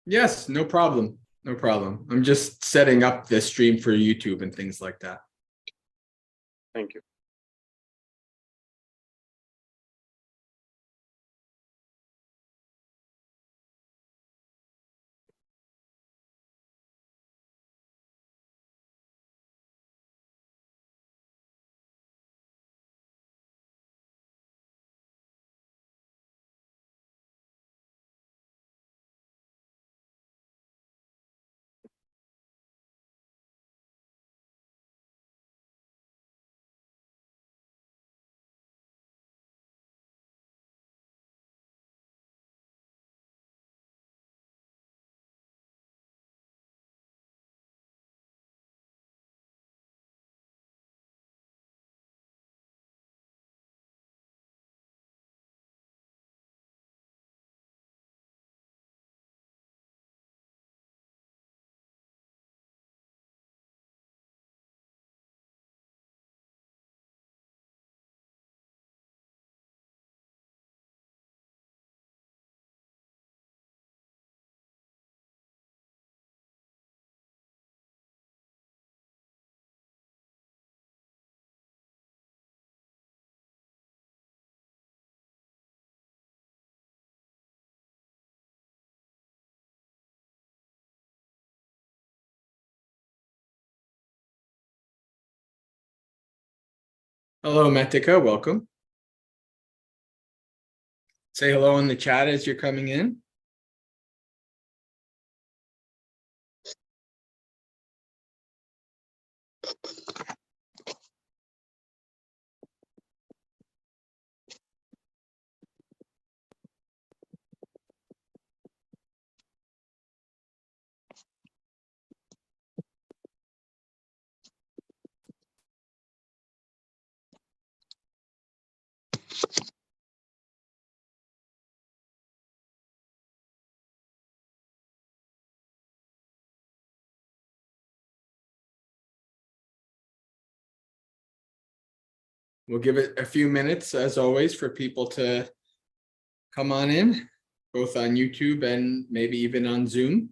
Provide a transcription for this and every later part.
Yes, no problem. No problem. I'm just setting up the stream for YouTube and things like that. Thank you. Hello, Metika. Welcome. Say hello in the chat as you're coming in. We'll give it a few minutes, as always, for people to come on in, both on YouTube and maybe even on Zoom.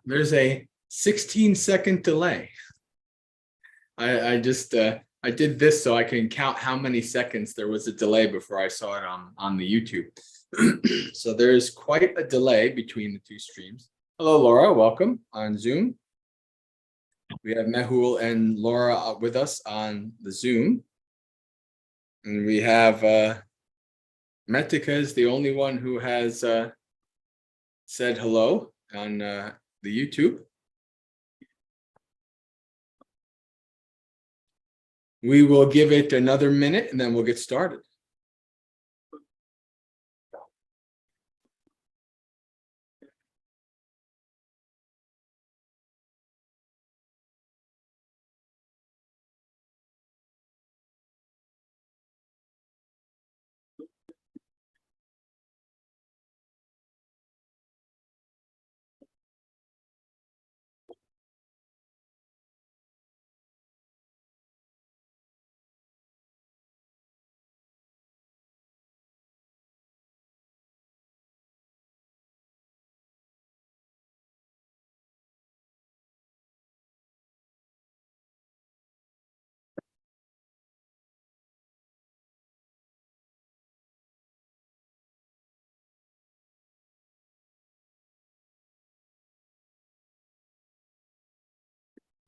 There's a 16-second delay. I just I did this so I can count how many seconds there was a delay before I saw it on the YouTube. So there's quite a delay between the two streams. Hello, Laura. Welcome on Zoom. We have Mehul and Laura with us on the Zoom. And we have Metika is the only one who has said hello on the YouTube. We will give it another minute and then we'll get started.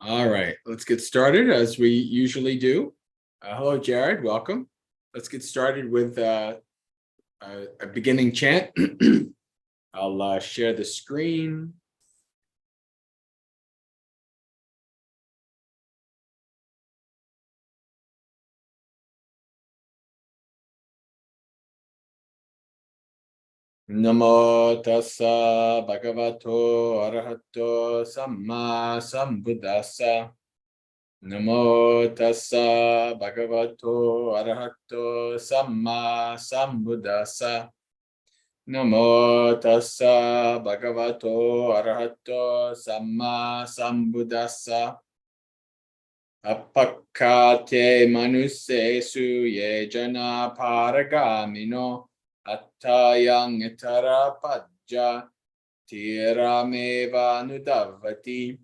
All right, let's get started as we usually do. Hello, Jared. Welcome. Let's get started with a beginning chant. I'll share the screen. Namo tassa bhagavato arahato samma sambuddhassa. Namo tassa bhagavato arahato samma sambuddhassa. Namo tassa bhagavato arahato samma sambuddhassa. Appakkate manusesu ye jana paragamino attayang itara pajja tirameva nudavati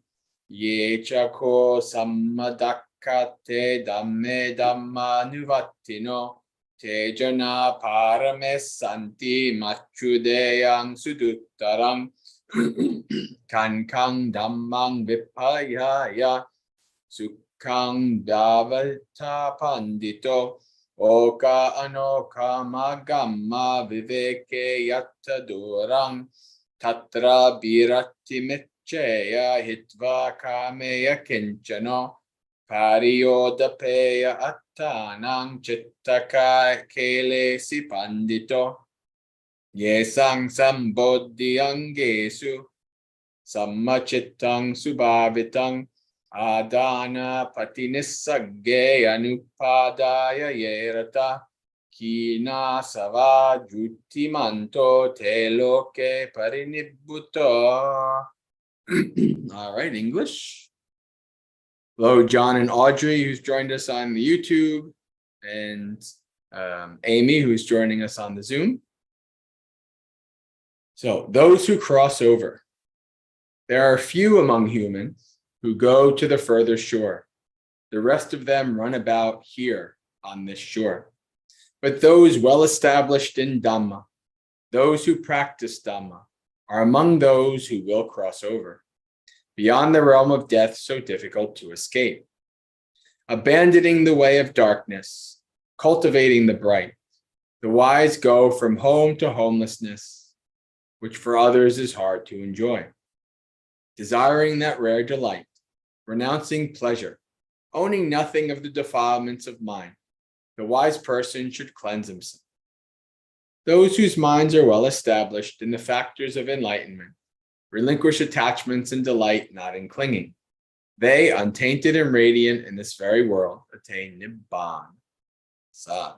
ye chako sammadakate dhamme dhammanuvattino te jana paramesanti machudeyang suduttarang kankang dhammang vipayaya Sukhang Davata Pandito Oka Anoka Magamma Viveke Yatta Durang Tatra Birati Mitcheya Hitva Kameya Kinchano Pariyodapeya Attanang Chittaka Kele Sipandito Yesang Sambodhi Angesu Sammachittang Subhavitang Adana patinissagge anupadaya yerata kina sava juttimanto te loke parinibbuto. All right, English. Hello, John and Audrey, who's joined us on the YouTube, and Amy, who's joining us on the Zoom. So, those who cross over. There are few among humans who go to the further shore. The rest of them run about here on this shore. But those well established in Dhamma, those who practice Dhamma, are among those who will cross over, beyond the realm of death so difficult to escape. Abandoning the way of darkness, cultivating the bright, the wise go from home to homelessness, which for others is hard to enjoy. Desiring that rare delight, renouncing pleasure, owning nothing of the defilements of mind, the wise person should cleanse himself. Those whose minds are well established in the factors of enlightenment relinquish attachments and delight not in clinging. They, untainted and radiant in this very world, attain Nibbana. Sad.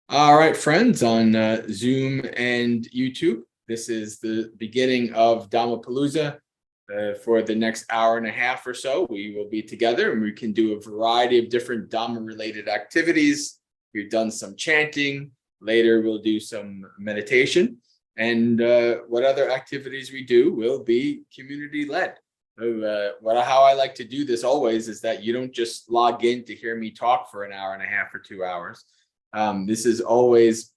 All right, friends on Zoom and YouTube. This is the beginning of Dhammapalooza. For the next hour and a half or so, we will be together and we can do a variety of different Dhamma-related activities. We've done some chanting. Later, we'll do some meditation. And what other activities we do will be community-led. How I like to do this always is that you don't just log in to hear me talk for an hour and a half or 2 hours. This is always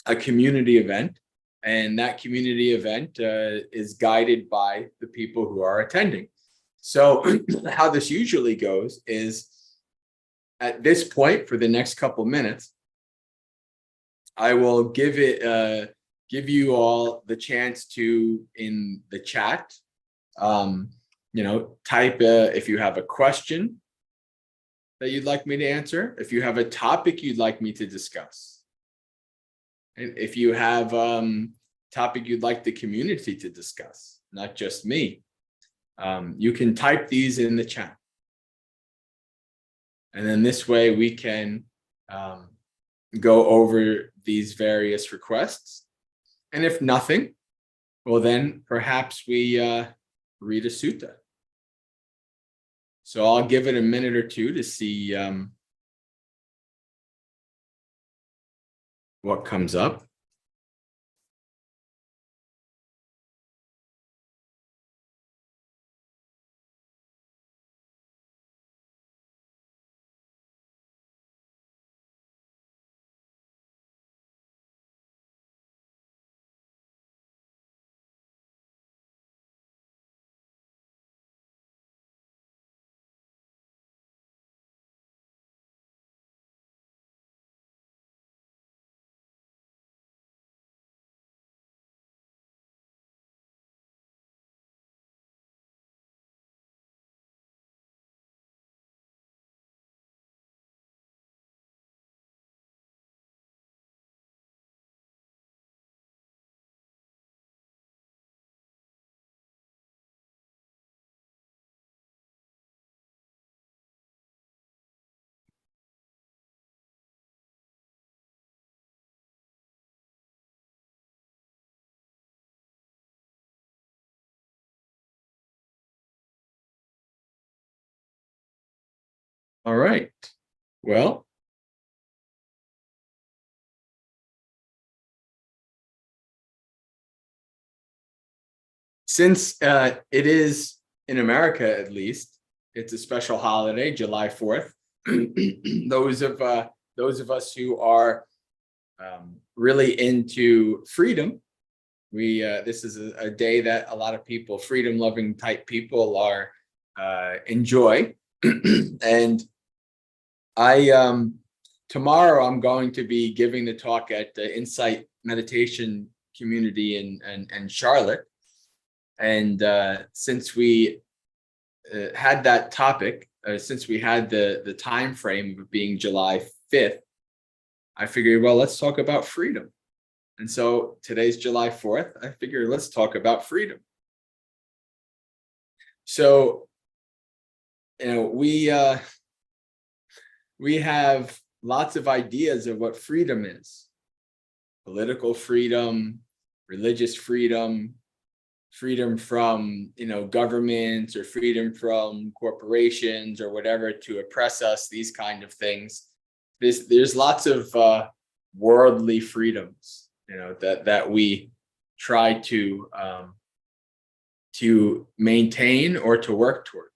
a community event, and that community event is guided by the people who are attending. So how this usually goes is at this point for the next couple minutes, I will give you all the chance to, in the chat, type if you have a question that you'd like me to answer, if you have a topic you'd like me to discuss, and if you have topic you'd like the community to discuss, not just me, you can type these in the chat. And then this way we can go over these various requests. And if nothing, well, then perhaps we read a sutta. So I'll give it a minute or two to see what comes up. All right. Well, since it is in America, at least, it's a special holiday, July 4th. Those of us who are really into freedom, we this is a day that a lot of people, freedom-loving type people, are enjoy. And I tomorrow I'm going to be giving the talk at the Insight Meditation Community in Charlotte. And since we had that topic, since we had the time frame of being July 5th, I figured, well, let's talk about freedom. And so today's July 4th. I figured, let's talk about freedom. So, we have lots of ideas of what freedom is: political freedom, religious freedom, freedom from governments, or freedom from corporations or whatever to oppress us, these kind of things. There's lots of worldly freedoms that we try to maintain or to work towards.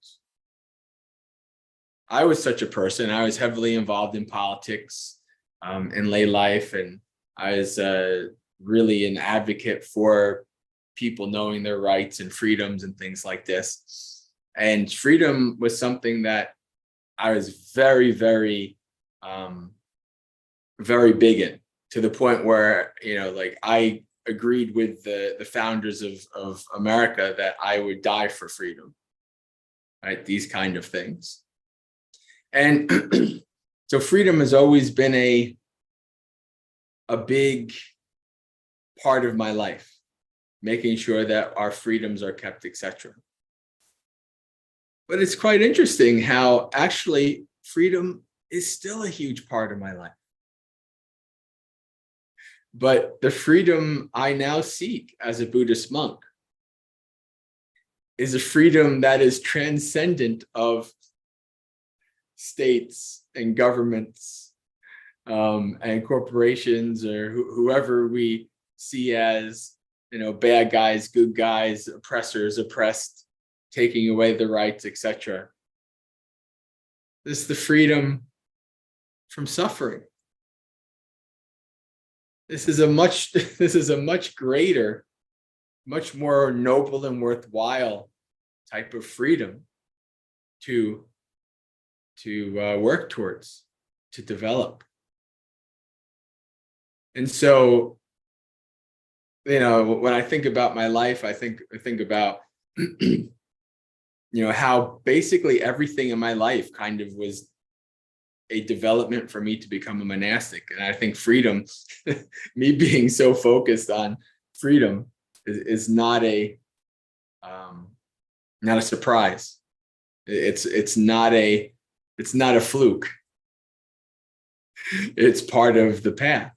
I was such a person. I was heavily involved in politics in lay life, and I was really an advocate for people knowing their rights and freedoms and things like this. And freedom was something that I was very, very, very big in, to the point where, I agreed with the founders of America that I would die for freedom, right? These kind of things. And so freedom has always been a big part of my life, making sure that our freedoms are kept, etc. But it's quite interesting how actually freedom is still a huge part of my life. But the freedom I now seek as a Buddhist monk is a freedom that is transcendent of states and governments and corporations, or whoever we see as bad guys, good guys, oppressors, oppressed, taking away the rights, etc. This is the freedom from suffering. This is a much greater, much more noble and worthwhile type of freedom to work towards, to develop. And so, when I think about my life, I think about how basically everything in my life kind of was a development for me to become a monastic. And I think freedom, me being so focused on freedom, is not a surprise. It's not a fluke. It's part of the path.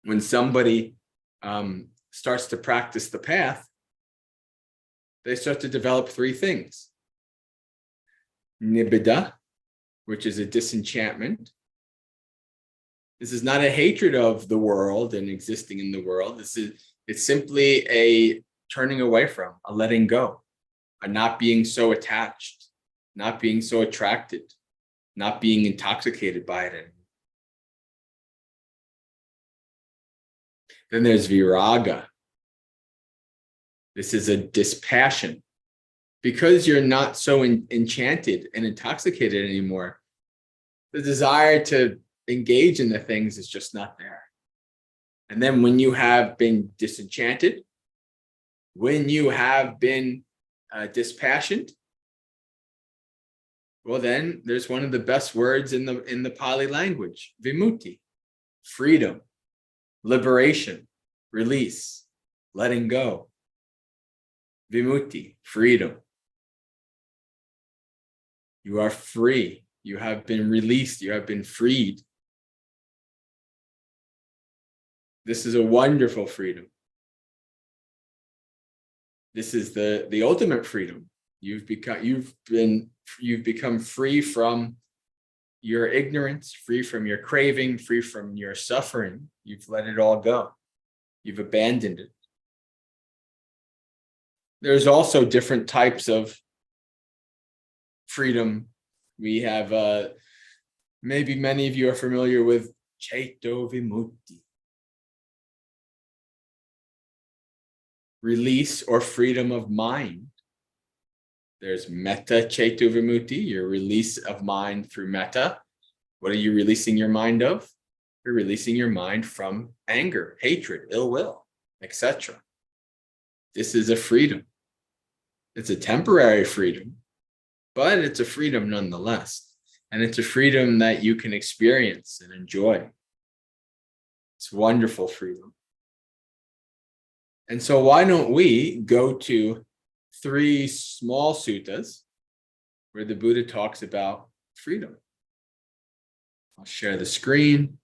When somebody starts to practice the path, they start to develop three things: nibbida, which is a disenchantment. This is not a hatred of the world and existing in the world. It's simply a turning away from, a letting go, a not being so attached, not being so attracted, not being intoxicated by it anymore. Then there's viraga. This is a dispassion. Because you're not so enchanted and intoxicated anymore, the desire to engage in the things is just not there. And then when you have been disenchanted, when you have been dispassionate, well, then there's one of the best words in the Pali language: vimutti, freedom, liberation, release, letting go. Vimutti, freedom. You are free. You have been released. You have been freed. This is a wonderful freedom. This is the ultimate freedom. You've been you've become free from your ignorance, free from your craving, free from your suffering. You've let it all go. You've abandoned it. There's also different types of freedom. We have, maybe many of you are familiar with Chaito Vimutti. Release or freedom of mind. There's metta Chaito Vimutti, your release of mind through metta. What are you releasing your mind of? You're releasing your mind from anger, hatred, ill will, etc. This is a freedom. It's a temporary freedom, but it's a freedom nonetheless. And it's a freedom that you can experience and enjoy. It's wonderful freedom. And so why don't we go to 3 small suttas where the Buddha talks about freedom. I'll share the screen.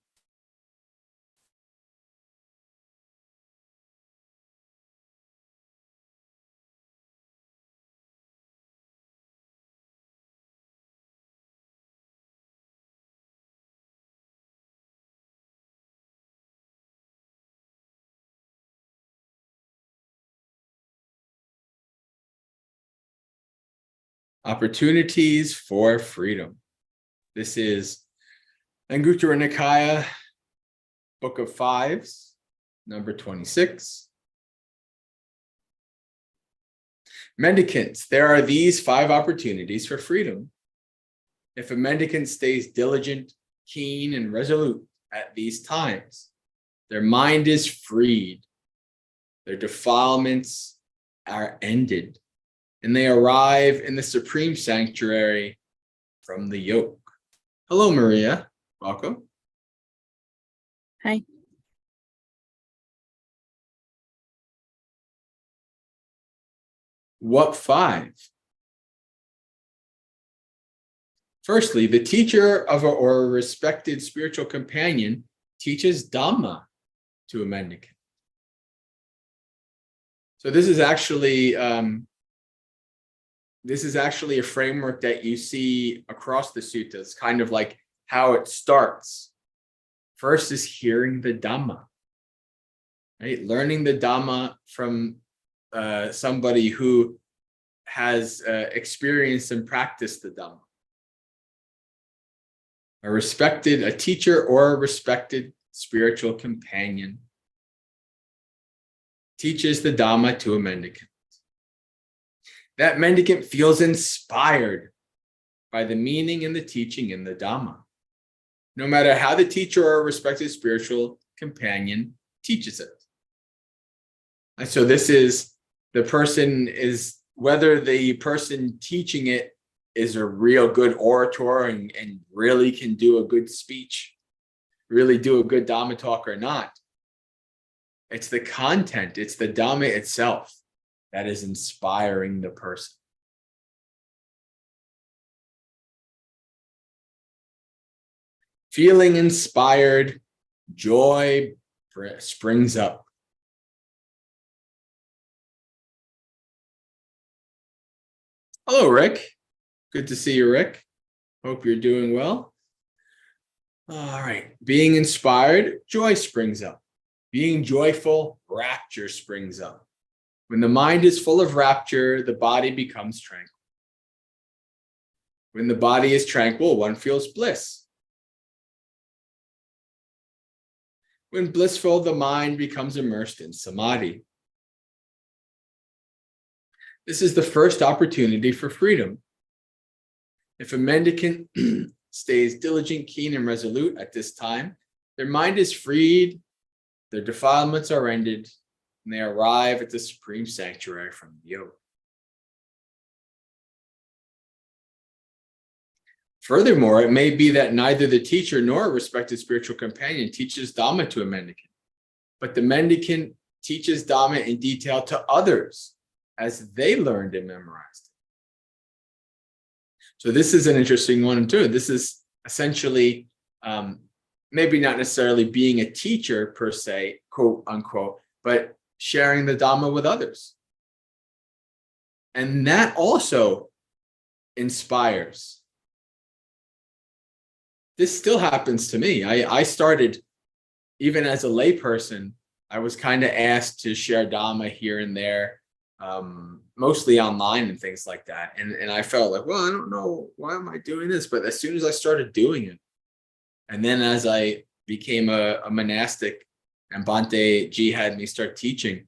Opportunities for freedom. This is Anguttara Nikaya, Book of Fives, number 26. Mendicants, there are these 5 opportunities for freedom. If a mendicant stays diligent, keen, and resolute at these times, their mind is freed, their defilements are ended, and they arrive in the supreme sanctuary from the yoke. Hello, Maria. Welcome. Hi. What 5? Firstly, the teacher of or a respected spiritual companion teaches Dhamma to a mendicant. So this is actually a framework that you see across the suttas, kind of like how it starts. First is hearing the Dhamma, right? Learning the Dhamma from somebody who has experienced and practiced the Dhamma. A teacher or a respected spiritual companion teaches the Dhamma to a mendicant. That mendicant feels inspired by the meaning and the teaching in the Dhamma, no matter how the teacher or a respected spiritual companion teaches it. And so this is, whether the person teaching it is a real good orator and really can do a good speech, really do a good Dhamma talk or not. It's the content, it's the Dhamma itself that is inspiring the person. Feeling inspired, joy springs up. Hello, Rick. Good to see you, Rick. Hope you're doing well. All right. Being inspired, joy springs up. Being joyful, rapture springs up. When the mind is full of rapture, the body becomes tranquil. When the body is tranquil, one feels bliss. When blissful, the mind becomes immersed in samadhi. This is the first opportunity for freedom. If a mendicant stays diligent, keen, and resolute at this time, their mind is freed, their defilements are ended, and they arrive at the supreme sanctuary from the yoke. Furthermore, it may be that neither the teacher nor a respected spiritual companion teaches Dhamma to a mendicant, but the mendicant teaches Dhamma in detail to others as they learned and memorized it. So this is an interesting one too. This is essentially maybe not necessarily being a teacher per se, quote unquote, but sharing the Dhamma with others. And that also inspires. This still happens to me. I started, even as a layperson, I was kind of asked to share Dhamma here and there, mostly online and things like that. And I felt like, well, I don't know, why am I doing this? But as soon as I started doing it, and then as I became a monastic and Bhante Ji had me start teaching,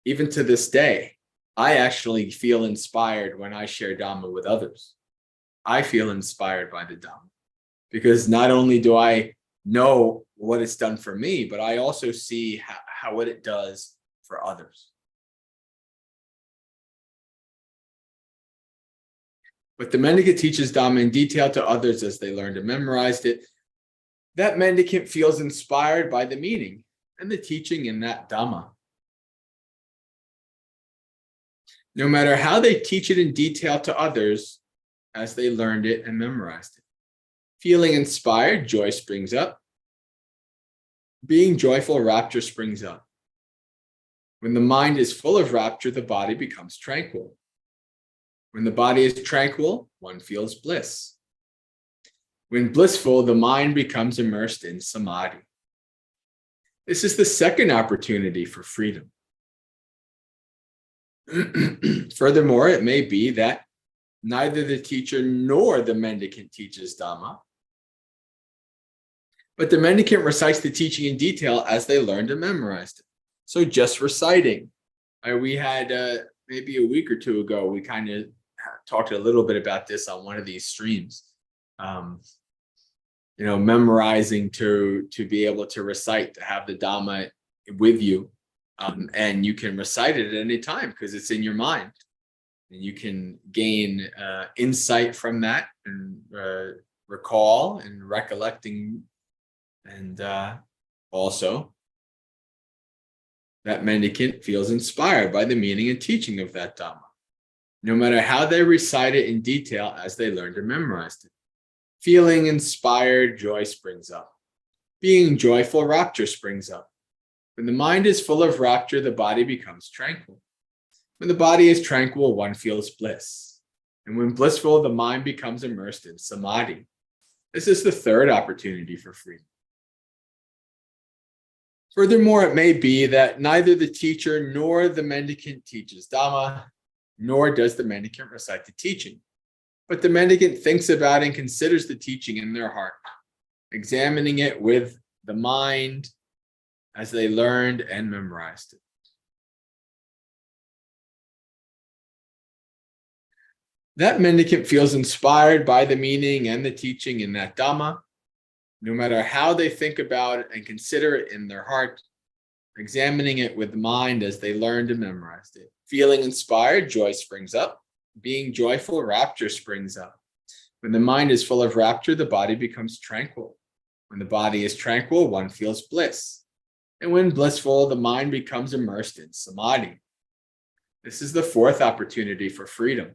even to this day, I actually feel inspired when I share Dhamma with others. I feel inspired by the Dhamma because not only do I know what it's done for me, but I also see how what it does for others. But the mendicant teaches Dhamma in detail to others as they learned and memorized it. That mendicant feels inspired by the meaning and the teaching in that Dhamma. No matter how they teach it in detail to others as they learned it and memorized it. Feeling inspired, joy springs up. Being joyful, rapture springs up. When the mind is full of rapture, the body becomes tranquil. When the body is tranquil, one feels bliss. When blissful, the mind becomes immersed in samadhi. This is the second opportunity for freedom. Furthermore, it may be that neither the teacher nor the mendicant teaches Dhamma, but the mendicant recites the teaching in detail as they learned and memorized it. So just reciting. We had maybe a week or two ago, we kind of talked a little bit about this on one of these streams. Memorizing to be able to recite, to have the Dhamma with you. And you can recite it at any time because it's in your mind. And you can gain insight from that and recall and recollecting. And also, that mendicant feels inspired by the meaning and teaching of that Dhamma, no matter how they recite it in detail as they learned and memorized it. Feeling inspired, joy springs up. Being joyful, rapture springs up. When the mind is full of rapture, the body becomes tranquil. When the body is tranquil, one feels bliss. And when blissful, the mind becomes immersed in samadhi. This is the third opportunity for freedom. Furthermore, it may be that neither the teacher nor the mendicant teaches Dhamma, nor does the mendicant recite the teaching. But the mendicant thinks about and considers the teaching in their heart, examining it with the mind as they learned and memorized it. That mendicant feels inspired by the meaning and the teaching in that Dhamma, no matter how they think about it and consider it in their heart, examining it with the mind as they learned and memorized it. Feeling inspired, joy springs up. Being joyful, rapture springs up. When the mind is full of rapture, the body becomes tranquil. When the body is tranquil, one feels bliss. And when blissful, the mind becomes immersed in samadhi. This is the fourth opportunity for freedom.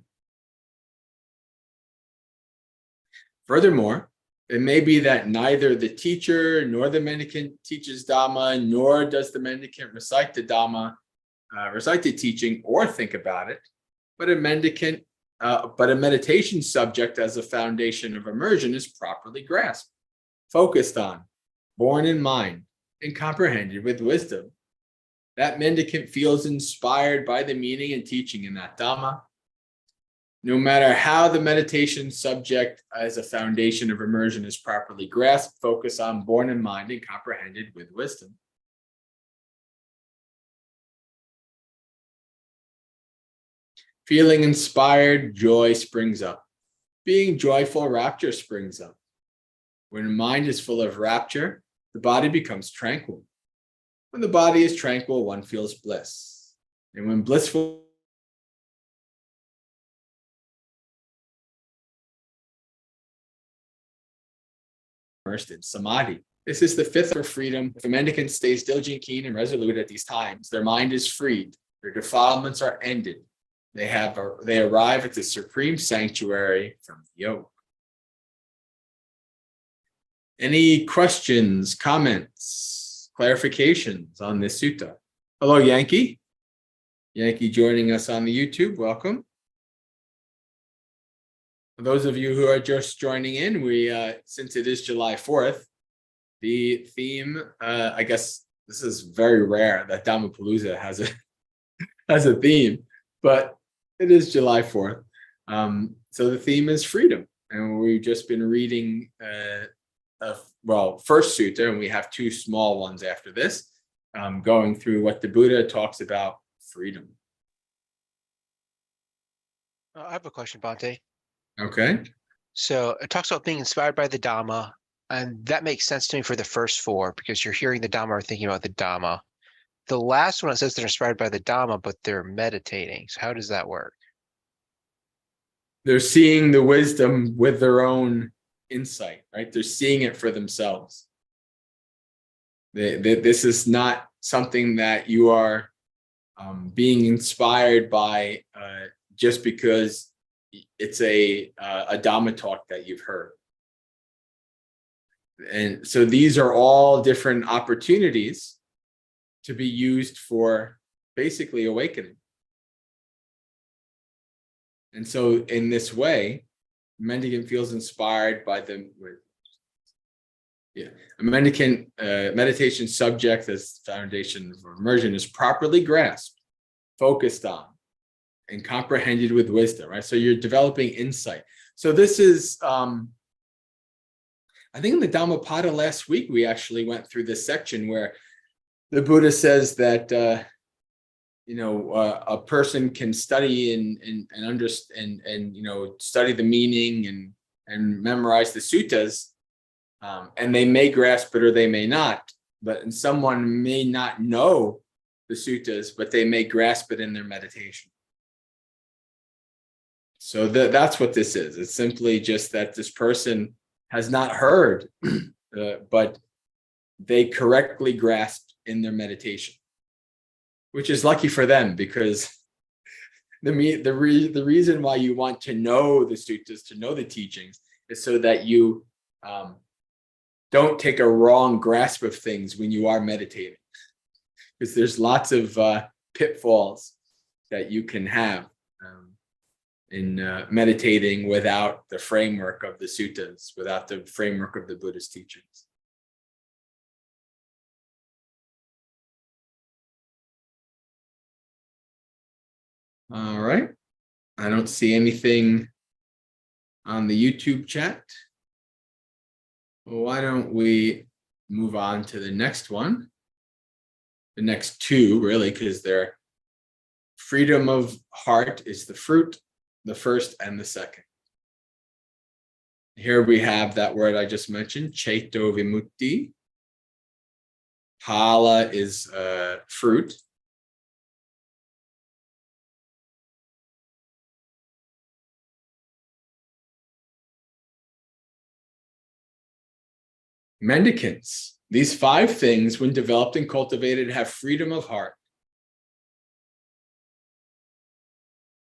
Furthermore, it may be that neither the teacher nor the mendicant teaches Dhamma, nor does the mendicant recite the Dhamma, recite the teaching or think about it, but a meditation subject as a foundation of immersion is properly grasped, focused on, borne in mind, and comprehended with wisdom. That mendicant feels inspired by the meaning and teaching in that Dhamma. No matter how the meditation subject as a foundation of immersion is properly grasped, focused on, borne in mind, and comprehended with wisdom. Feeling inspired, joy springs up. Being joyful, rapture springs up. When the mind is full of rapture, the body becomes tranquil. When the body is tranquil, one feels bliss. And when blissful, immersed in samadhi. This is the fifth for freedom. If a mendicant stays diligent, keen, and resolute at these times, their mind is freed, their defilements are ended. They arrive at the supreme sanctuary from the yoke. Any questions, comments, clarifications on this sutta? Hello, Yankee. Yankee joining us on the YouTube. Welcome. For those of you who are just joining in, we since it is July 4th, the theme, I guess this is very rare that Dhammapalooza has a theme, but it is July 4th. So the theme is freedom, and we've just been reading first sutta, and we have two small ones after this, going through what the Buddha talks about freedom. I have a question, Bhante. Okay. So it talks about being inspired by the Dhamma, and that makes sense to me for the first four because you're hearing the Dhamma or thinking about the Dhamma. The last one, it says they're inspired by the Dhamma, but they're meditating. So how does that work? They're seeing the wisdom with their own insight, right? They're seeing it for themselves. This is not something that you are being inspired by just because it's a Dhamma talk that you've heard. And so these are all different opportunities to be used for basically awakening. And so in this way, mendicant feels inspired by the a mendicant meditation subject as foundation for immersion is properly grasped, focused on, and comprehended with wisdom, right? So you're developing insight. So this is, I think in the Dhammapada last week, we actually went through this section where the Buddha says that, a person can study and understand and study the meaning and memorize the suttas, and they may grasp it or they may not. But someone may not know the suttas, but they may grasp it in their meditation. So that's what this is. It's simply just that this person has not heard, but they correctly grasped in their meditation, which is lucky for them, because the reason why you want to know the suttas, to know the teachings, is so that you don't take a wrong grasp of things when you are meditating, because there's lots of pitfalls that you can have in meditating without the framework of the suttas, without the framework of the Buddhist teachings. All right. I don't see anything on the YouTube chat. Well, why don't we move on to the next one? The next two, really, because they're freedom of heart is the fruit, the first and the second. Here we have that word I just mentioned, Chaito Vimutti. Phala is fruit. Mendicants, these five things, when developed and cultivated, have freedom of heart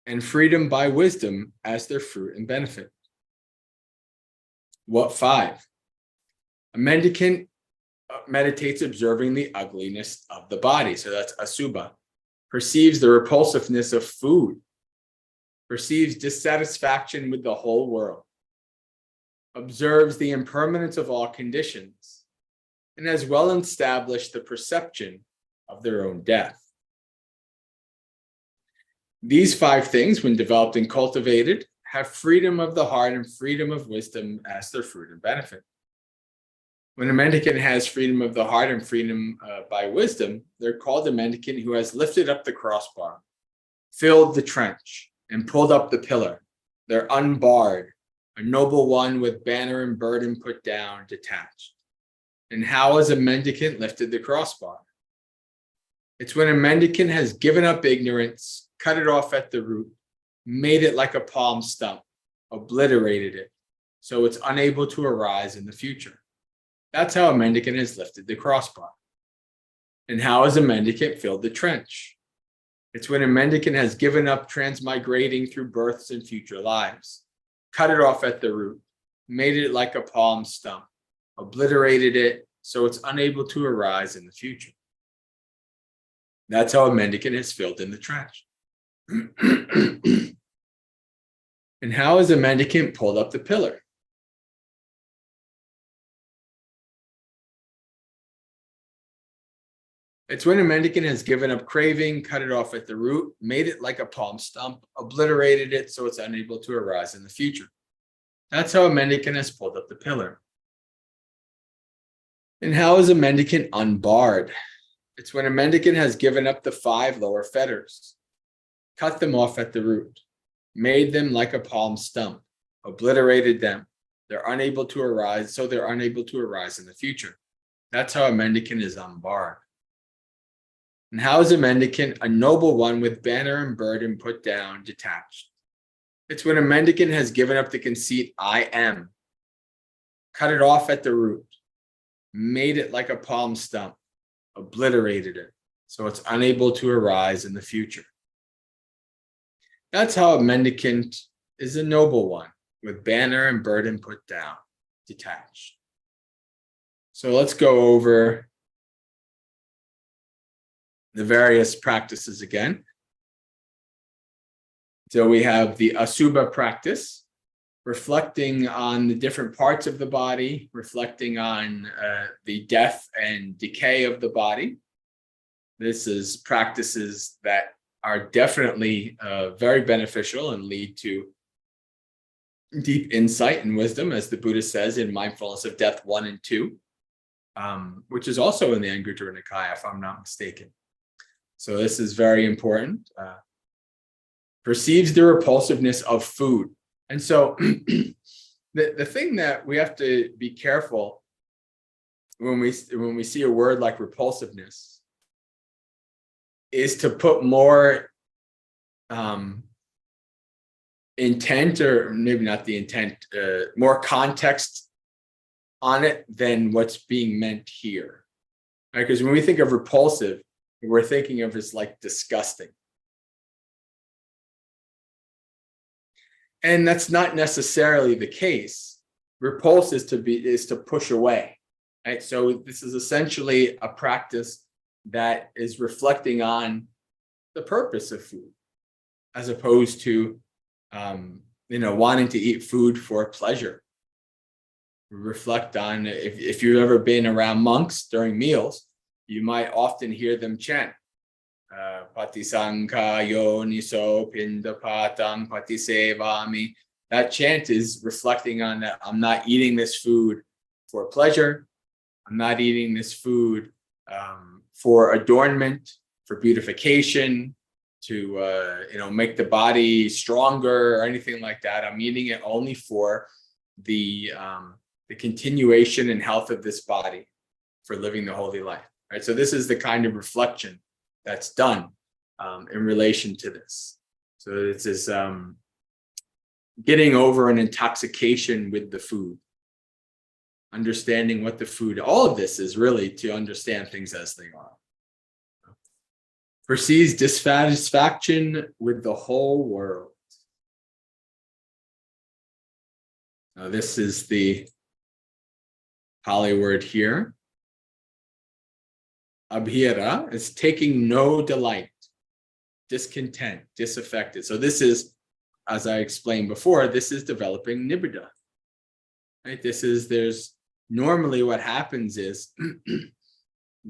and freedom by wisdom as their fruit and benefit. What five? A mendicant meditates observing the ugliness of the body, so that's asubha, perceives the repulsiveness of food, perceives dissatisfaction with the whole world, observes the impermanence of all conditions, and has well established the perception of their own death. These five things, when developed and cultivated, have freedom of the heart and freedom of wisdom as their fruit and benefit. When a mendicant has freedom of the heart and freedom by wisdom, they're called a mendicant who has lifted up the crossbar, filled the trench, and pulled up the pillar. They're unbarred, a noble one with banner and burden put down, detached. And how has a mendicant lifted the crossbar? It's when a mendicant has given up ignorance, cut it off at the root, made it like a palm stump, obliterated it, so it's unable to arise in the future. That's how a mendicant has lifted the crossbar. And how has a mendicant filled the trench? It's when a mendicant has given up transmigrating through births and future lives, cut it off at the root, made it like a palm stump, obliterated it so it's unable to arise in the future. That's how a mendicant has filled in the trench. And how is a mendicant pulled up the pillar? It's when a mendicant has given up craving, cut it off at the root, made it like a palm stump, obliterated it so it's unable to arise in the future. That's how a mendicant has pulled up the pillar. And how is a mendicant unbarred? It's when a mendicant has given up the 5 lower fetters, cut them off at the root, made them like a palm stump, obliterated them. They're unable to arise, so they're unable to arise in the future. That's how a mendicant is unbarred. And how is a mendicant a noble one with banner and burden put down, detached? It's when a mendicant has given up the conceit, I am, cut it off at the root, made it like a palm stump, obliterated it, so it's unable to arise in the future. That's how a mendicant is a noble one, with banner and burden put down, detached. So let's go over the various practices again. So we have the Asubha practice, reflecting on the different parts of the body, reflecting on the death and decay of the body. This is practices that are definitely very beneficial and lead to deep insight and wisdom, as the Buddha says in Mindfulness of Death 1 and 2, which is also in the Anguttara Nikaya, if I'm not mistaken. So this is very important. Perceives the repulsiveness of food. And so the thing that we have to be careful when we see a word like repulsiveness is to put more intent, or maybe not the intent, more context on it than what's being meant here. Right? Because when we think of repulsive, we're thinking of as like disgusting. And that's not necessarily the case. Repulse is to push away. Right? So this is essentially a practice that is reflecting on the purpose of food, as opposed to wanting to eat food for pleasure. Reflect on, if you've ever been around monks during meals, you might often hear them chant, Patisankha yoniso pindapatam patisevami. That chant is reflecting on that I'm not eating this food for pleasure. I'm not eating this food for adornment, for beautification, to make the body stronger or anything like that. I'm eating it only for the continuation and health of this body, for living the holy life. Right? So this is the kind of reflection that's done in relation to this. So this is getting over an intoxication with the food, understanding what the food, all of this is really to understand things as they are. Perceives dissatisfaction with the whole world. Now this is the Pali word here. Abhira is taking no delight, discontent, disaffected. So this is, as I explained before, this is developing nibbida. Right? There's normally what happens is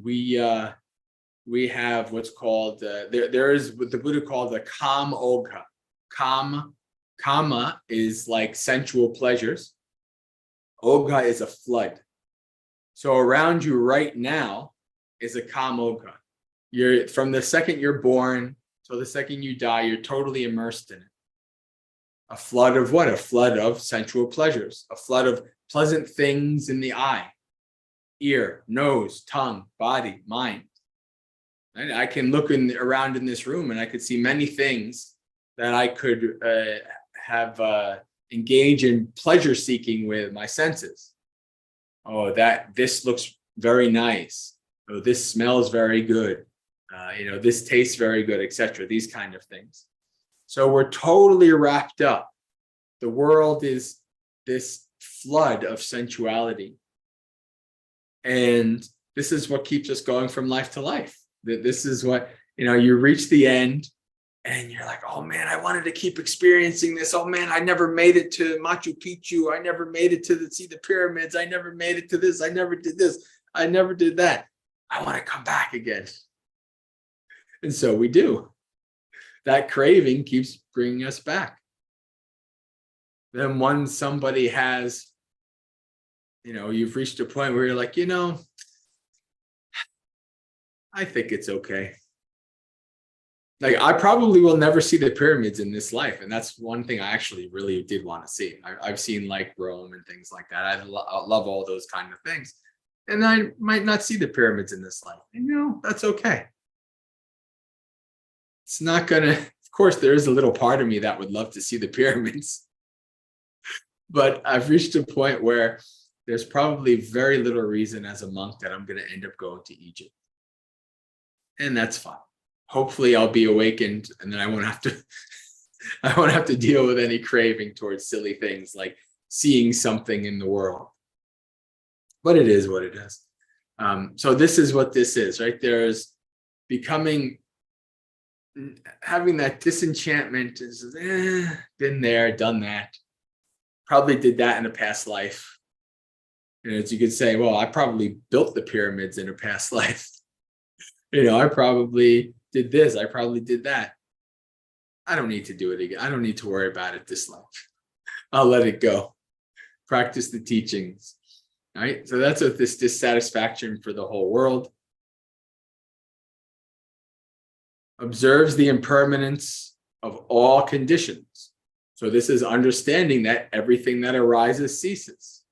we have what's called there is what the Buddha called the kama ogha. Kama is like sensual pleasures. Ogha is a flood. So around you right now is a kamogha. You're from the second you're born till the second you die, you're totally immersed in it. A flood of what? A flood of sensual pleasures, a flood of pleasant things in the eye, ear, nose, tongue, body, mind. And I can look around in this room and I could see many things that I could have engage in pleasure seeking with my senses. Oh, this looks very nice. Oh, this smells very good. This tastes very good, etc. These kind of things. So we're totally wrapped up. The world is this flood of sensuality. And this is what keeps us going from life to life. This is what, you reach the end And you're like, oh man, I wanted to keep experiencing this. Oh man, I never made it to Machu Picchu. I never made it to see the pyramids. I never made it to this. I never did this. I never did that. I want to come back again. And so we do. That craving keeps bringing us back. Then once somebody has, you've reached a point where you're like, I think it's okay. Like, I probably will never see the pyramids in this life. And that's one thing I actually really did want to see. I've seen like Rome and things like that. I love all those kind of things. And I might not see the pyramids in this life. And that's okay. It's not gonna, of course, there is a little part of me that would love to see the pyramids. But I've reached a point where there's probably very little reason as a monk that I'm going to end up going to Egypt. And that's fine. Hopefully I'll be awakened and then I won't have to deal with any craving towards silly things like seeing something in the world. But it is what it is. So this is what this is, right? There's having that disenchantment is been there, done that. Probably did that in a past life. As you could say, well, I probably built the pyramids in a past life. I probably did this. I probably did that. I don't need to do it again. I don't need to worry about it this life. I'll let it go. Practice the teachings. Right? So that's what this dissatisfaction for the whole world. Observes the impermanence of all conditions. So this is understanding that everything that arises ceases.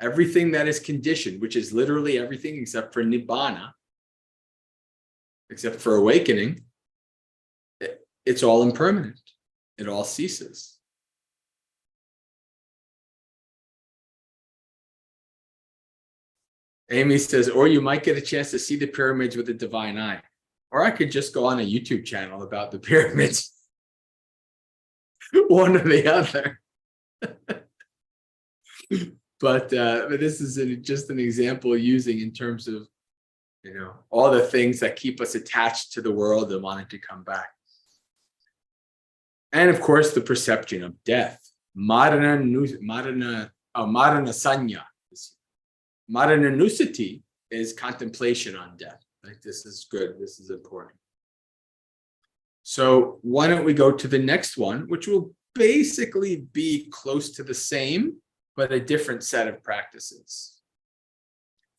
Everything that is conditioned, which is literally everything except for nibbana, except for awakening, it's all impermanent. It all ceases. Amy says, or you might get a chance to see the pyramids with a divine eye. Or I could just go on a YouTube channel about the pyramids. One or the other. But this is just an example using in terms of, all the things that keep us attached to the world and wanting to come back. And of course, the perception of death. Marana sanya. Marana nusati is contemplation on death. Like, this is good. This is important. So why don't we go to the next one, which will basically be close to the same, but a different set of practices.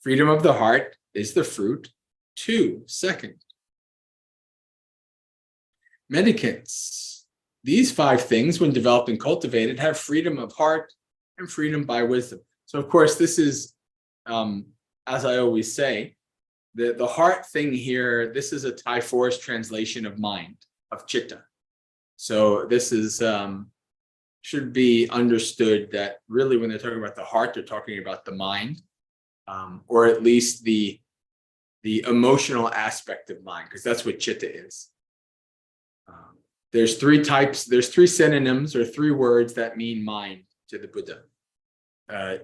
Freedom of the heart is the fruit. 2, second. Mendicants. These 5 things, when developed and cultivated, have freedom of heart and freedom by wisdom. So, of course, this is, as I always say, the heart thing here, this is a Thai forest translation of mind, of chitta. So this is should be understood that really when they're talking about the heart, they're talking about the mind, or at least the emotional aspect of mind, because that's what chitta is. There's 3 types, there's 3 synonyms or 3 words that mean mind to the Buddha.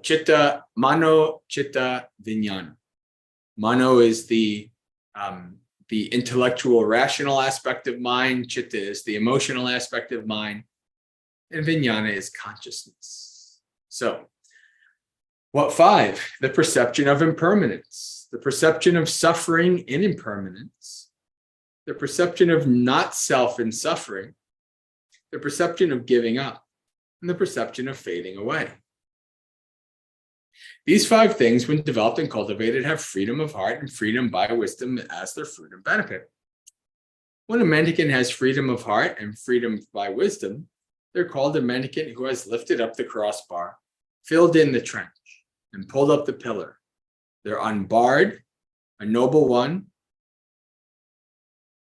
Chitta, mano, chitta, vijnana. Mano is the intellectual, rational aspect of mind. Chitta is the emotional aspect of mind. And vijnana is consciousness. So, what 5? The perception of impermanence, the perception of suffering in impermanence, the perception of not self in suffering, the perception of giving up, and the perception of fading away. These 5 things, when developed and cultivated, have freedom of heart and freedom by wisdom as their fruit and benefit. When a mendicant has freedom of heart and freedom by wisdom, they're called a mendicant who has lifted up the crossbar, filled in the trench, and pulled up the pillar. They're unbarred, a noble one.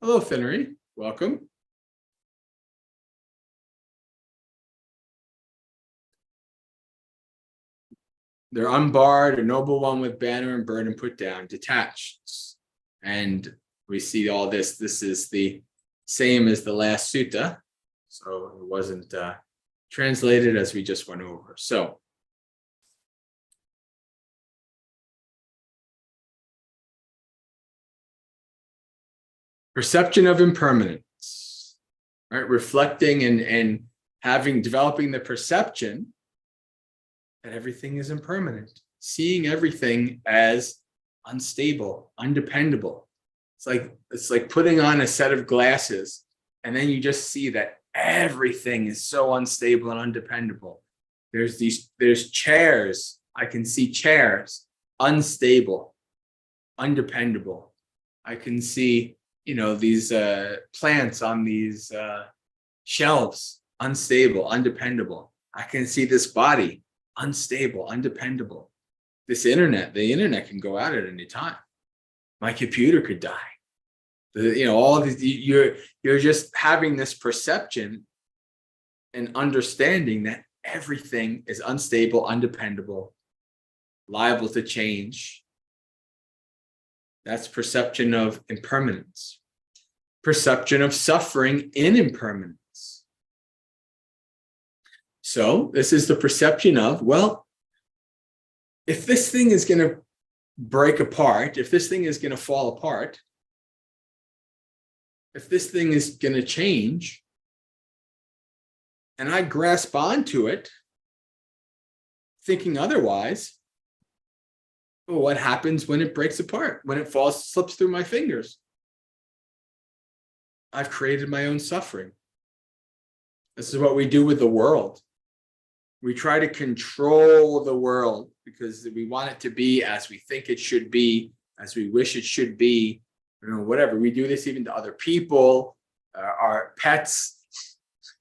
Hello, Finnery. Welcome. They're unbarred, a noble one with banner and burden put down, detached. And we see all this. This is the same as the last sutta. So it wasn't translated as we just went over. So perception of impermanence. right? Reflecting and developing the perception that everything is impermanent, seeing everything as unstable, undependable. It's like putting on a set of glasses, and then you just see that everything is so unstable and undependable. There's chairs. I can see chairs, unstable, undependable. I can see, these plants on these shelves, unstable, undependable. I can see this body, unstable, undependable. The internet can go out at any time. My computer could die. All of these, you're just having this perception and understanding that everything is unstable, undependable, liable to change. That's perception of impermanence. Perception of suffering in impermanence. So this is the perception of, well, if this thing is going to break apart, if this thing is going to fall apart, if this thing is going to change, and I grasp onto it, thinking otherwise, well, what happens when it breaks apart, when it slips through my fingers? I've created my own suffering. This is what we do with the world. We try to control the world because we want it to be as we think it should be, as we wish it should be, whatever. We do this even to other people, our pets,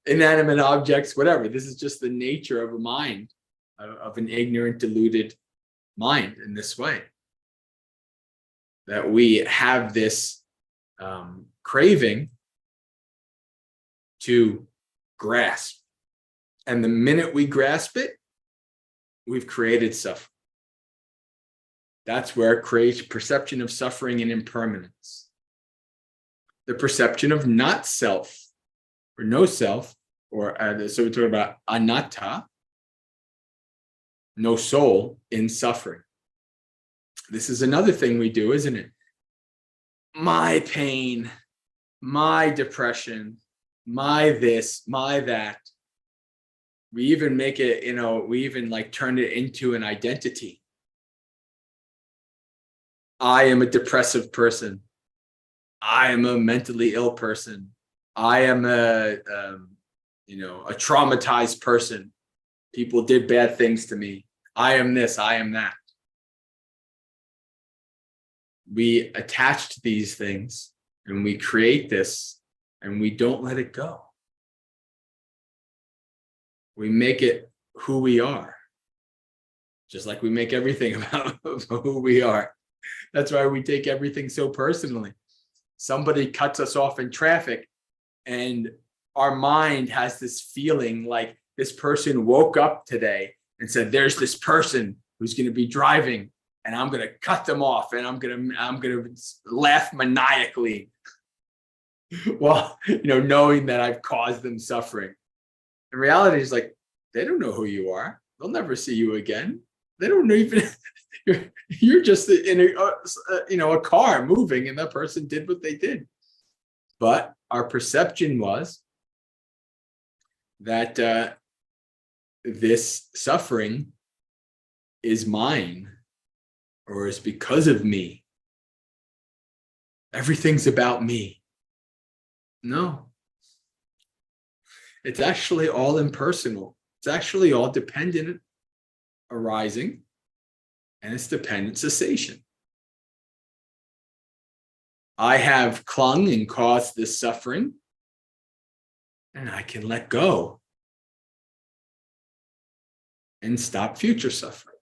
inanimate objects, whatever. This is just the nature of a mind, of an ignorant, deluded mind in this way. That we have this craving to grasp. And the minute we grasp it, we've created suffering. That's where it creates perception of suffering and impermanence. The perception of not self, or no self, or so we're talking about anatta, no soul in suffering. This is another thing we do, isn't it? My pain, my depression, my this, my that. We even make it, we even turn it into an identity. I am a depressive person. I am a mentally ill person. I am a traumatized person. People did bad things to me. I am this, I am that. We attach to these things and we create this and we don't let it go. We make it who we are, just like we make everything about who we are. That's why we take everything so personally. Somebody cuts us off in traffic and our mind has this feeling like this person woke up today and said, there's this person who's going to be driving and I'm going to cut them off and I'm going to laugh maniacally while, knowing that I've caused them suffering. The reality is they don't know who you are. They'll never see you again. They don't know even you're just in a car moving and that person did what they did. But our perception was that this suffering is mine or is because of me. Everything's about me. No. It's actually all impersonal. It's actually all dependent arising, and it's dependent cessation. I have clung and caused this suffering, and I can let go and stop future suffering.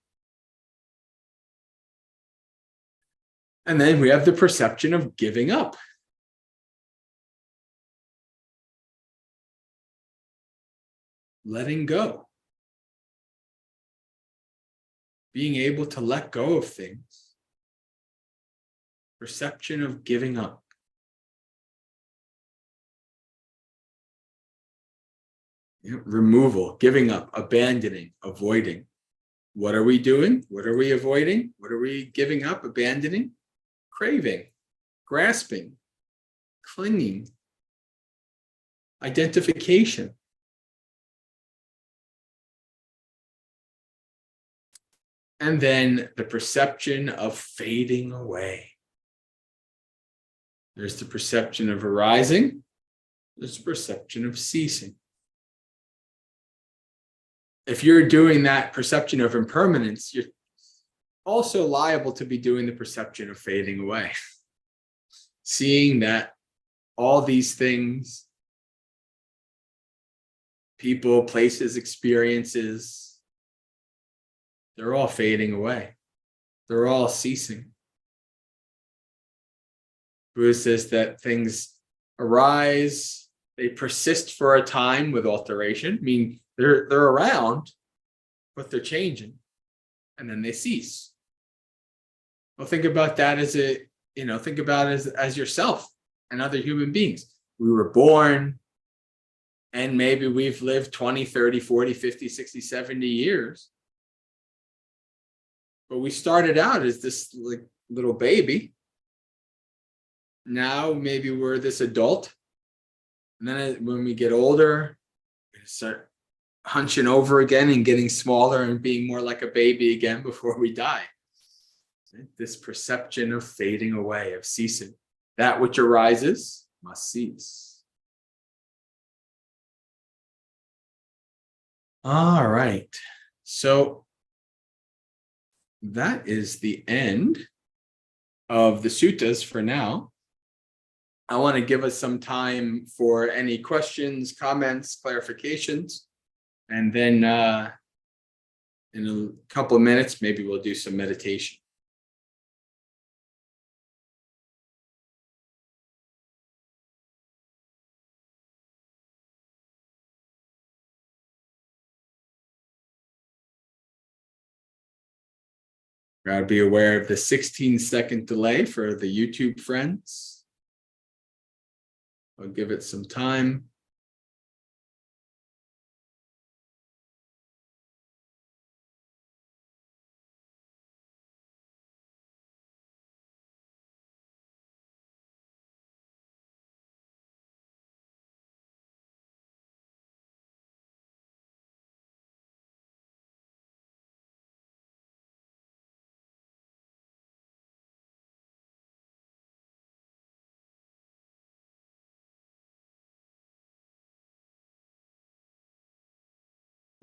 And then we have the perception of giving up. Letting go. Being able to let go of things. Perception of giving up. Removal, giving up, abandoning, avoiding. What are we doing? What are we avoiding? What are we giving up, abandoning? Craving, grasping, clinging, identification. And then the perception of fading away. There's the perception of arising. There's the perception of ceasing. If you're doing that perception of impermanence, you're also liable to be doing the perception of fading away. Seeing that all these things, people, places, experiences, they're all fading away. They're all ceasing. Buddha says that things arise, they persist for a time with alteration. I mean, they're around, but they're changing, and then they cease. Well, think about that as think about it as yourself and other human beings. We were born, and maybe we've lived 20, 30, 40, 50, 60, 70 years. But we started out as this like little baby. Now maybe we're this adult. And then when we get older, we start hunching over again and getting smaller and being more like a baby again before we die. This perception of fading away, of ceasing. That which arises must cease. All right. So that is the end of the suttas for now. I want to give us some time for any questions, comments, clarifications, and then in a couple of minutes, maybe we'll do some meditation. Gotta be aware of the 16-second delay for the YouTube friends. I'll give it some time.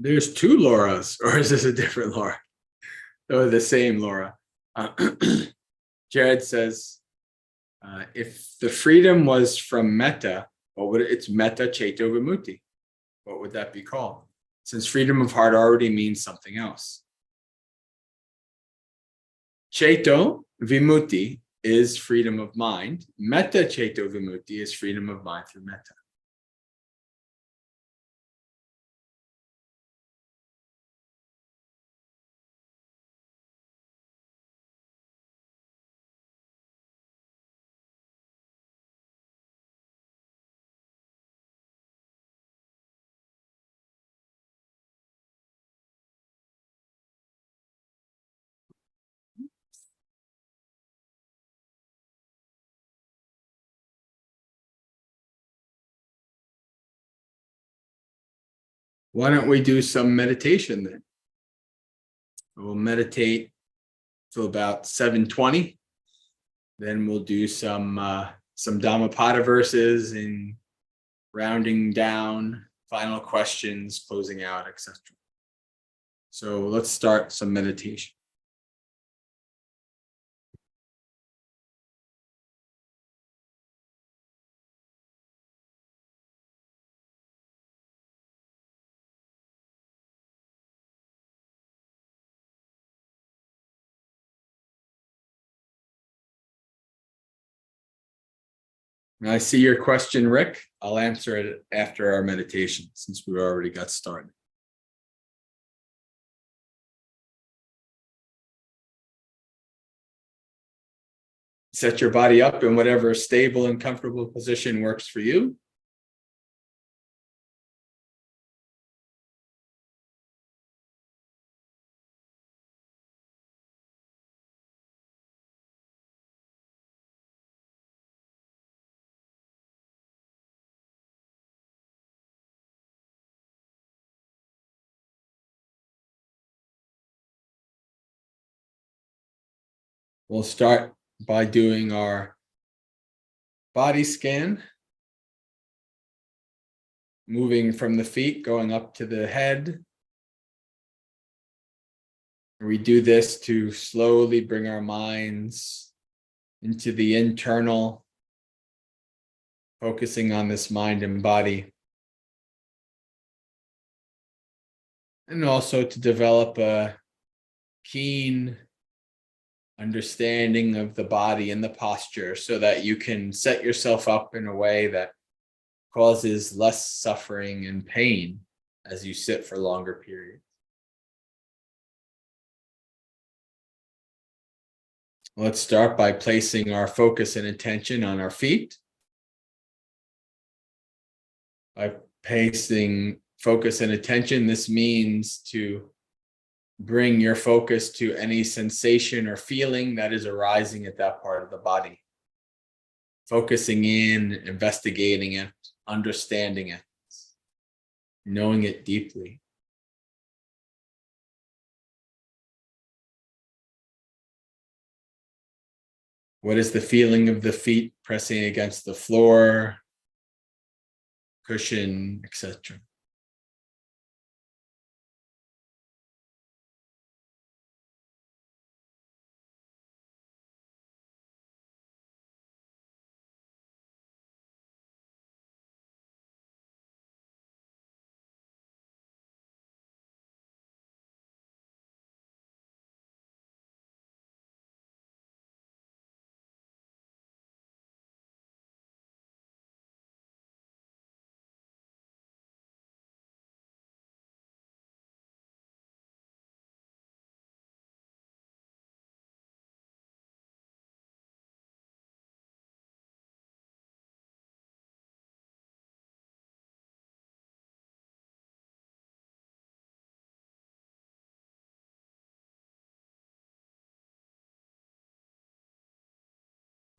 There's two Lauras, or is this a different Laura? Or the same Laura? Jared says, if the freedom was from metta, it's metta ceto vimutti. What would that be called? Since freedom of heart already means something else. Ceto vimutti is freedom of mind. Metta ceto vimutti is freedom of mind through metta. Why don't we do some meditation then? We'll meditate till about 7:20. Then we'll do some Dhammapada verses and rounding down, final questions, closing out, etc. So let's start some meditation. I see your question, Rick. I'll answer it after our meditation since we already got started. Set your body up in whatever stable and comfortable position works for you. We'll start by doing our body scan, moving from the feet, going up to the head. We do this to slowly bring our minds into the internal, focusing on this mind and body. And also to develop a keen understanding of the body and the posture so that you can set yourself up in a way that causes less suffering and pain as you sit for longer periods. Let's start by placing our focus and attention on our feet. By placing focus and attention, this means to bring your focus to any sensation or feeling that is arising at that part of the body. Focusing in, investigating it, understanding it, knowing it deeply. What is the feeling of the feet pressing against the floor, cushion, etc.?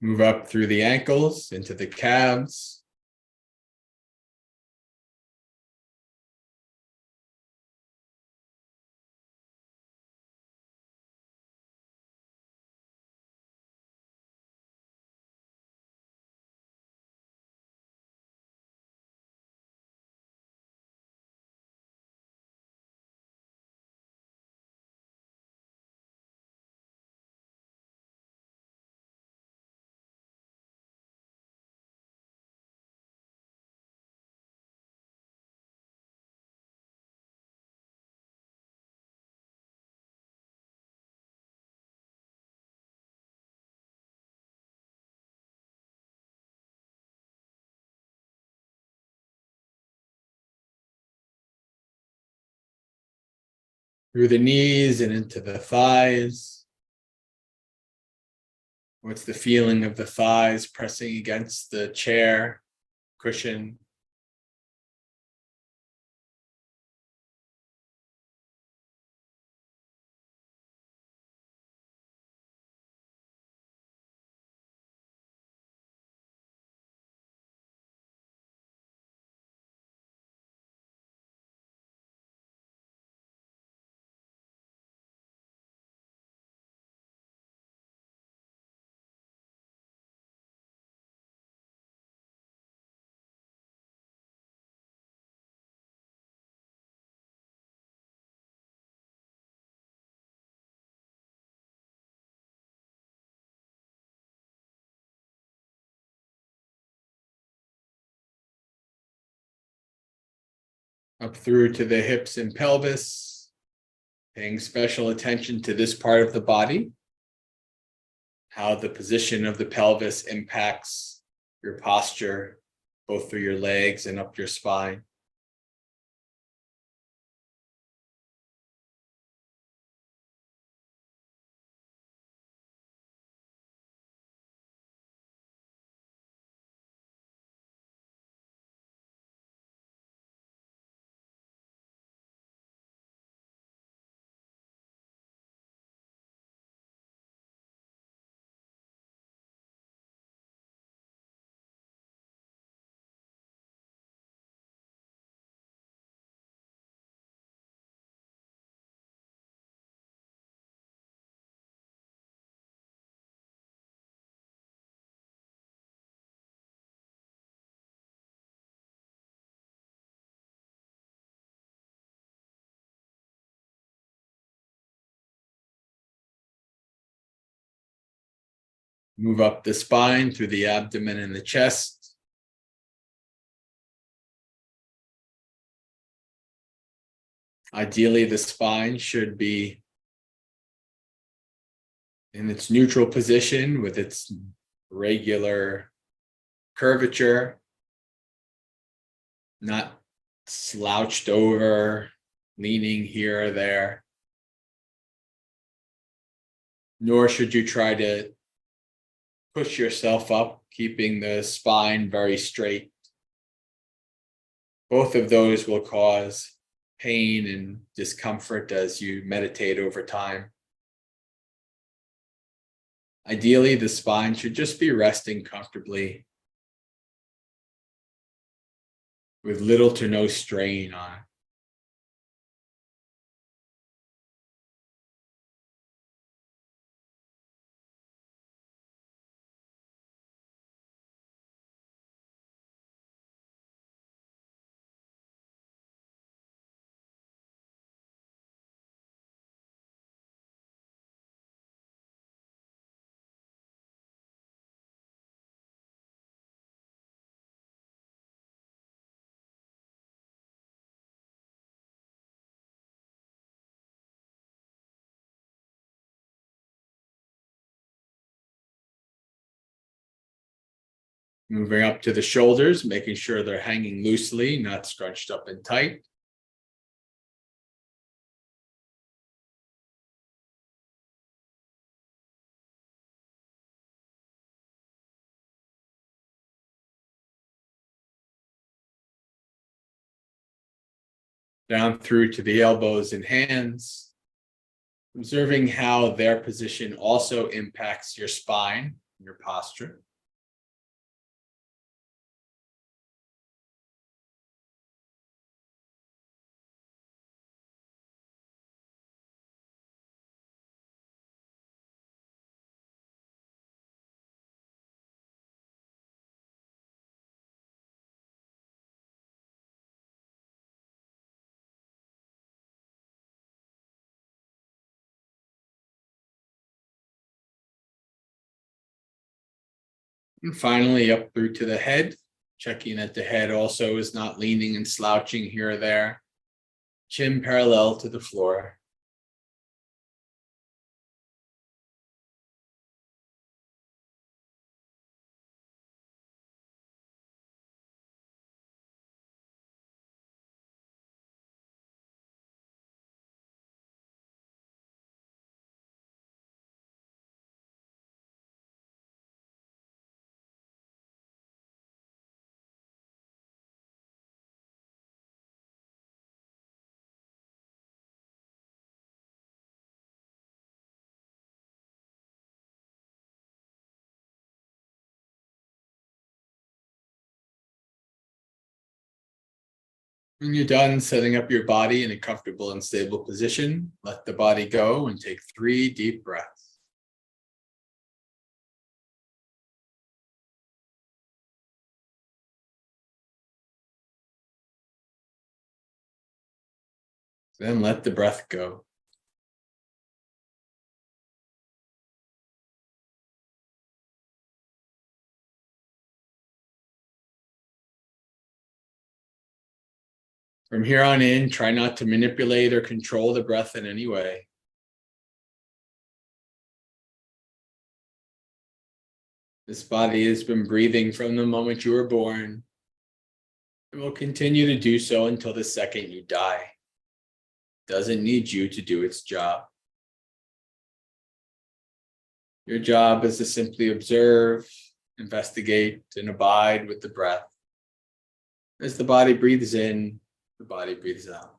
Move up through the ankles into the calves. Through the knees and into the thighs. What's the feeling of the thighs pressing against the chair, cushion? Up through to the hips and pelvis, paying special attention to this part of the body, how the position of the pelvis impacts your posture, both through your legs and up your spine. Move up the spine through the abdomen and the chest. Ideally, the spine should be in its neutral position with its regular curvature, not slouched over, leaning here or there. Nor should you try to push yourself up, keeping the spine very straight. Both of those will cause pain and discomfort as you meditate over time. Ideally, the spine should just be resting comfortably with little to no strain on it. Moving up to the shoulders, making sure they're hanging loosely, not scrunched up and tight. Down through to the elbows and hands, observing how their position also impacts your spine, your posture. And finally, up through to the head, checking that the head also is not leaning and slouching here or there. Chin parallel to the floor. When you're done setting up your body in a comfortable and stable position, let the body go and take 3 deep breaths. Then let the breath go. From here on in, try not to manipulate or control the breath in any way. This body has been breathing from the moment you were born and will continue to do so until the second you die. It doesn't need you to do its job. Your job is to simply observe, investigate, and abide with the breath. As the body breathes in, the body breathes out.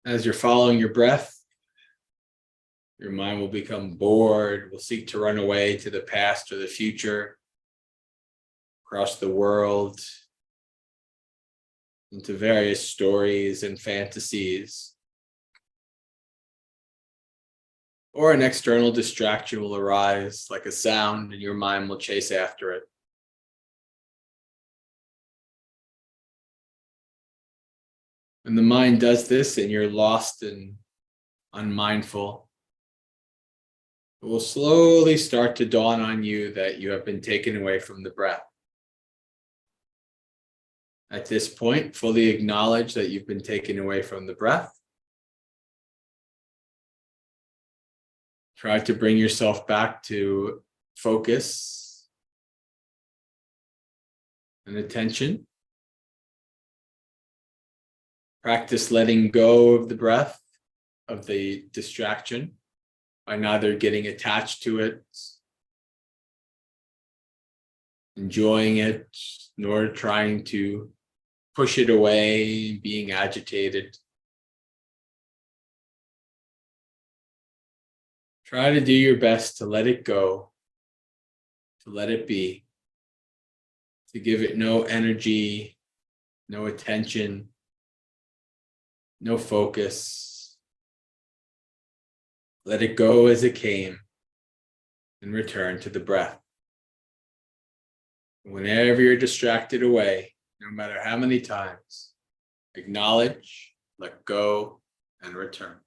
As you're following your breath, your mind will become bored, will seek to run away to the past or the future, across the world, into various stories and fantasies. Or an external distraction will arise, like a sound, and your mind will chase after it. When the mind does this and you're lost and unmindful, it will slowly start to dawn on you that you have been taken away from the breath. At this point, fully acknowledge that you've been taken away from the breath. Try to bring yourself back to focus and attention. Practice letting go of the breath, of the distraction, by neither getting attached to it, enjoying it, nor trying to push it away, being agitated. Try to do your best to let it go, to let it be, to give it no energy, no attention, no focus. Let it go as it came and return to the breath. Whenever you're distracted away, no matter how many times, acknowledge, let go, and return.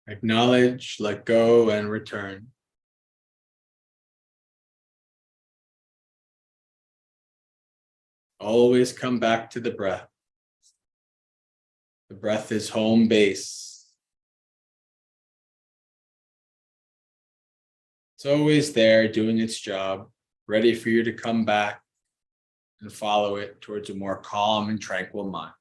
Acknowledge, let go, and return. Always come back to the breath. The breath is home base. It's always there doing its job, ready for you to come back and follow it towards a more calm and tranquil mind.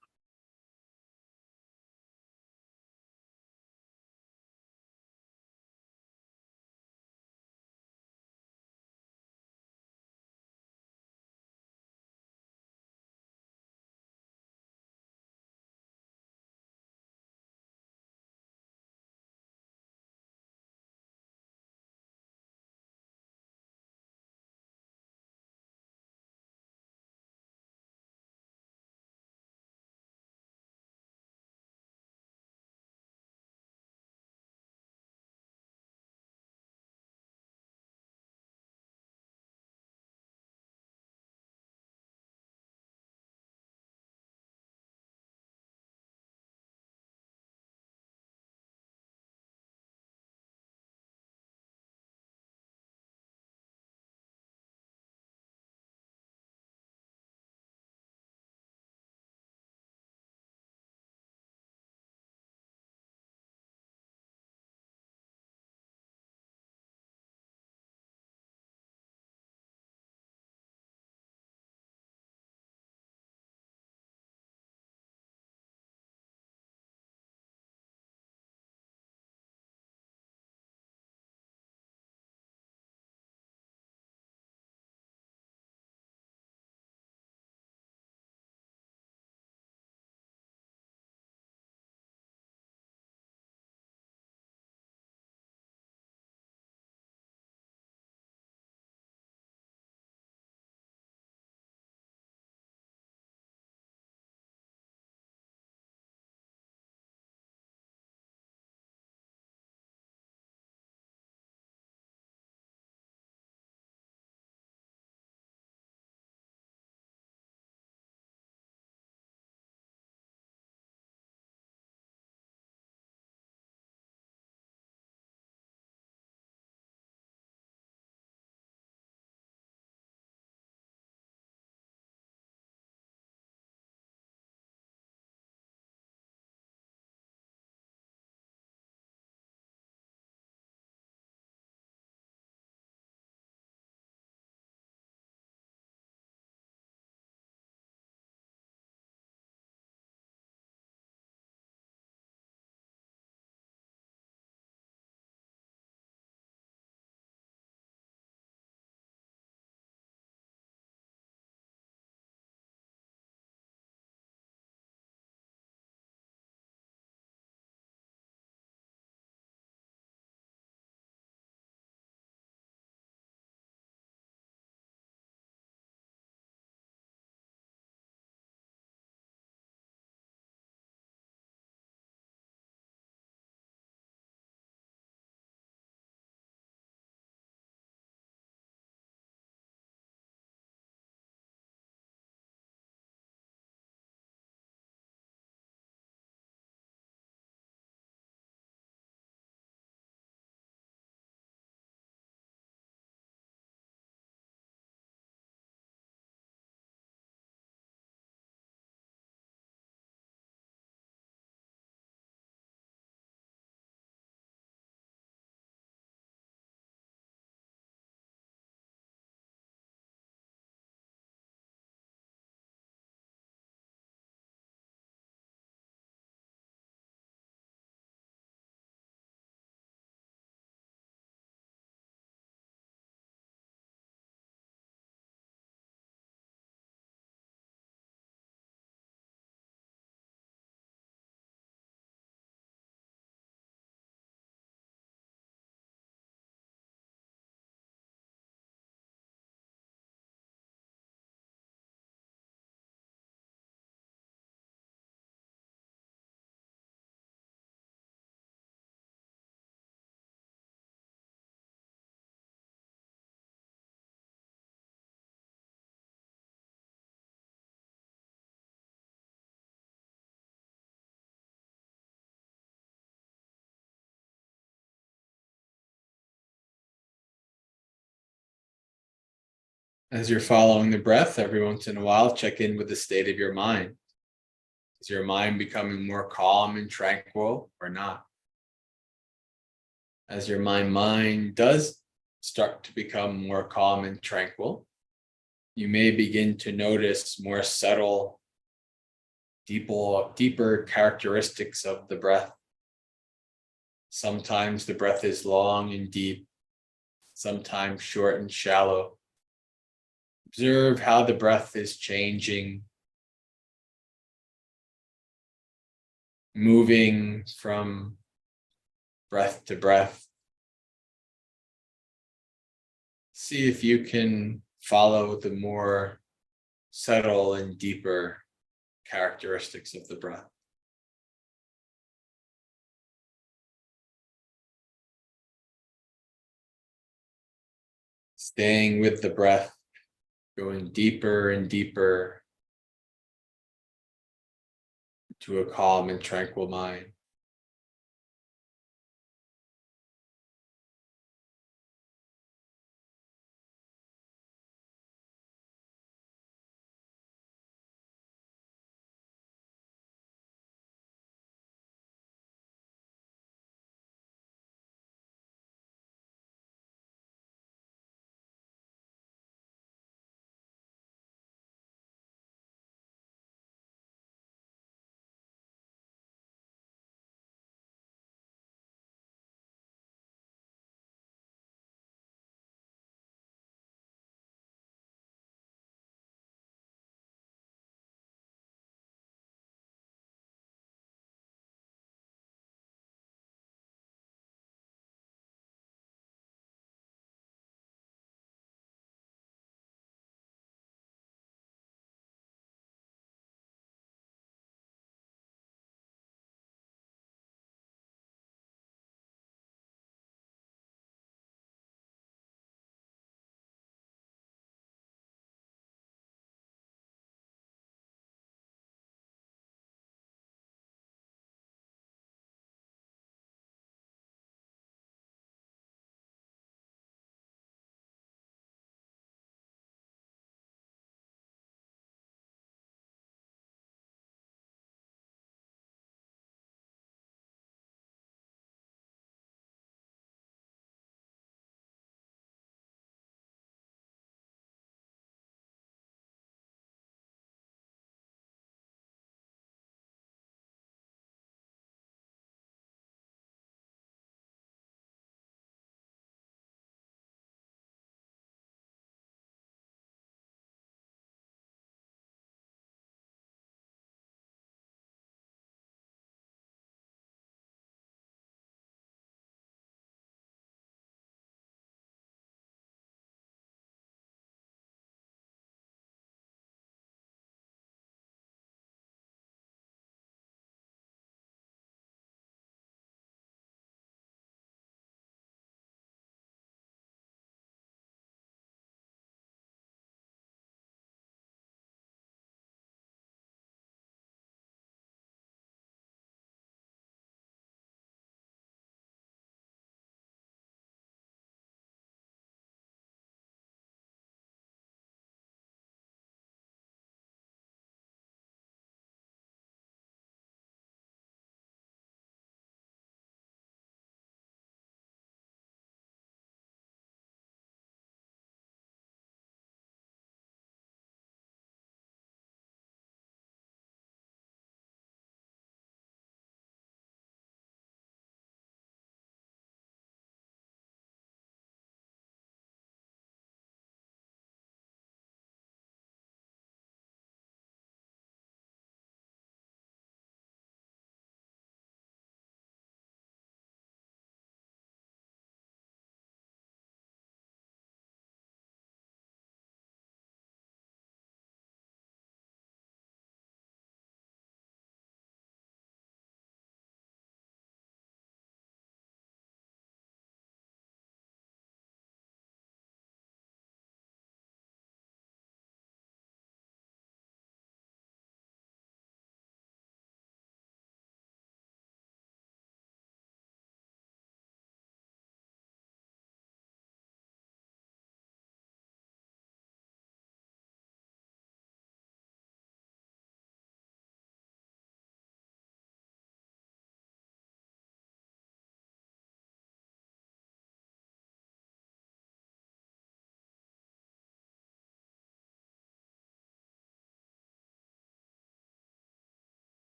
As you're following the breath, every once in a while, check in with the state of your mind. Is your mind becoming more calm and tranquil or not? As your mind does start to become more calm and tranquil, you may begin to notice more subtle, deeper characteristics of the breath. Sometimes the breath is long and deep, sometimes short and shallow. Observe how the breath is changing, moving from breath to breath. See if you can follow the more subtle and deeper characteristics of the breath. Staying with the breath, going deeper and deeper to a calm and tranquil mind.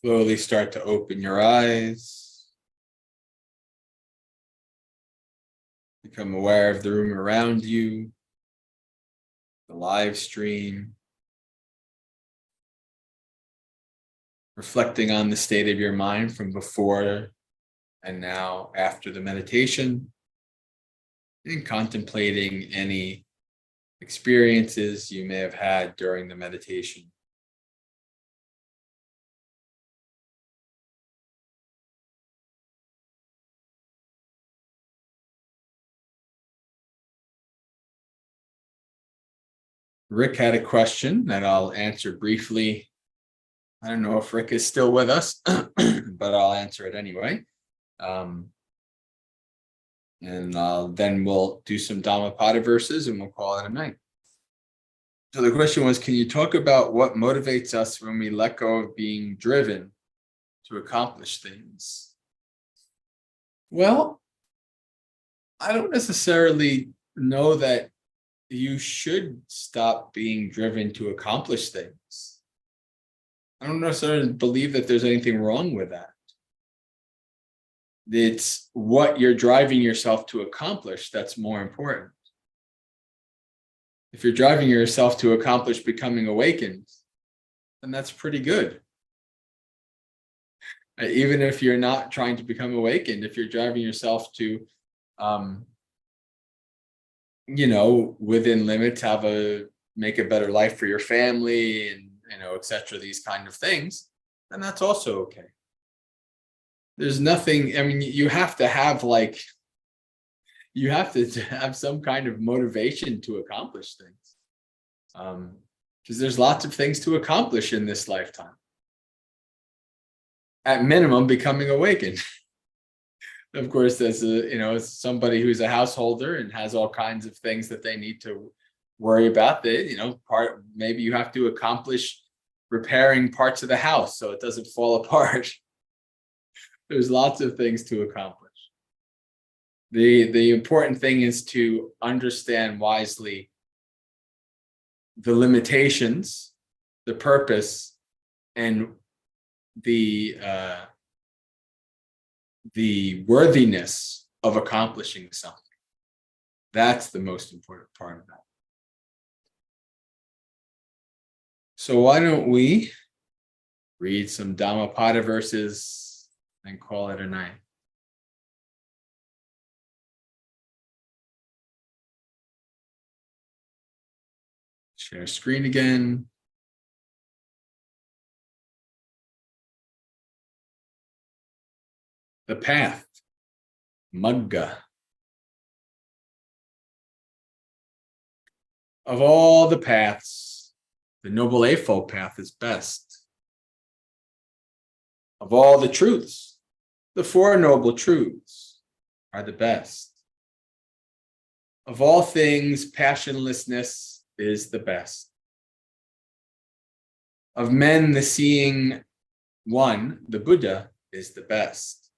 Slowly start to open your eyes. Become aware of the room around you, the live stream. Reflecting on the state of your mind from before and now after the meditation. And contemplating any experiences you may have had during the meditation. Rick had a question that I'll answer briefly. I don't know if Rick is still with us, but I'll answer it anyway. And then we'll do some Dhammapada verses and we'll call it a night. So the question was, can you talk about what motivates us when we let go of being driven to accomplish things? Well, I don't necessarily know that you should stop being driven to accomplish things. I don't necessarily believe that there's anything wrong with that. It's what you're driving yourself to accomplish that's more important. If you're driving yourself to accomplish becoming awakened, then that's pretty good. Even if you're not trying to become awakened, if you're driving yourself to, within limits, make a better life for your family and, etc., these kind of things, then that's also okay. There's nothing, you have to have some kind of motivation to accomplish things. Because there's lots of things to accomplish in this lifetime. At minimum, becoming awakened. Of course, as somebody who's a householder and has all kinds of things that they need to worry about, maybe you have to accomplish repairing parts of the house so it doesn't fall apart. There's lots of things to accomplish. The important thing is to understand wisely the limitations, the purpose, and the worthiness of accomplishing something. That's the most important part of that. So why don't we read some Dhammapada verses and call it a night. Share screen again. The path, Magga. Of all the paths, the Noble Eightfold Path is best. Of all the truths, the Four Noble Truths are the best. Of all things, passionlessness is the best. Of men, the seeing one, the Buddha, is the best.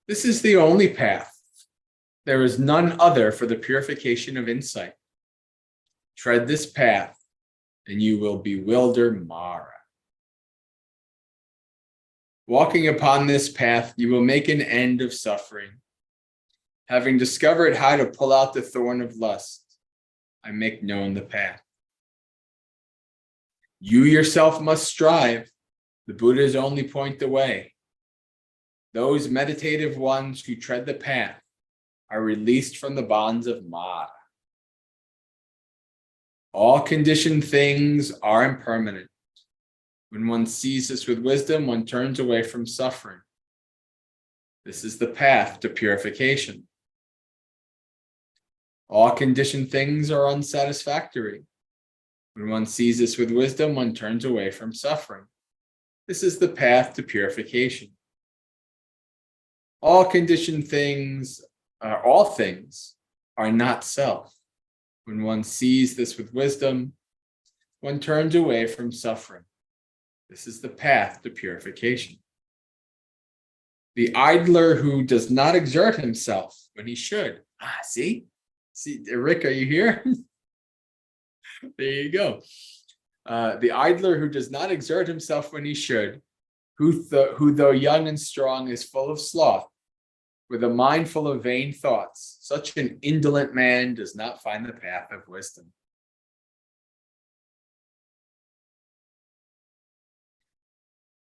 This is the only path. There is none other for the purification of insight. Tread this path, and you will bewilder Mara. Walking upon this path, you will make an end of suffering. Having discovered how to pull out the thorn of lust, I make known the path. You yourself must strive. The Buddhas only point the way. Those meditative ones who tread the path are released from the bonds of Mara. All conditioned things are impermanent. When one sees this with wisdom, one turns away from suffering. This is the path to purification. All conditioned things are unsatisfactory. When one sees this with wisdom, one turns away from suffering. This is the path to purification. All conditioned things, all things are not self. When one sees this with wisdom, one turns away from suffering. This is the path to purification. The idler who does not exert himself when he should. See, Rick, are you here? There you go. The idler who does not exert himself when he should, who though young and strong is full of sloth, with a mind full of vain thoughts, such an indolent man does not find the path of wisdom.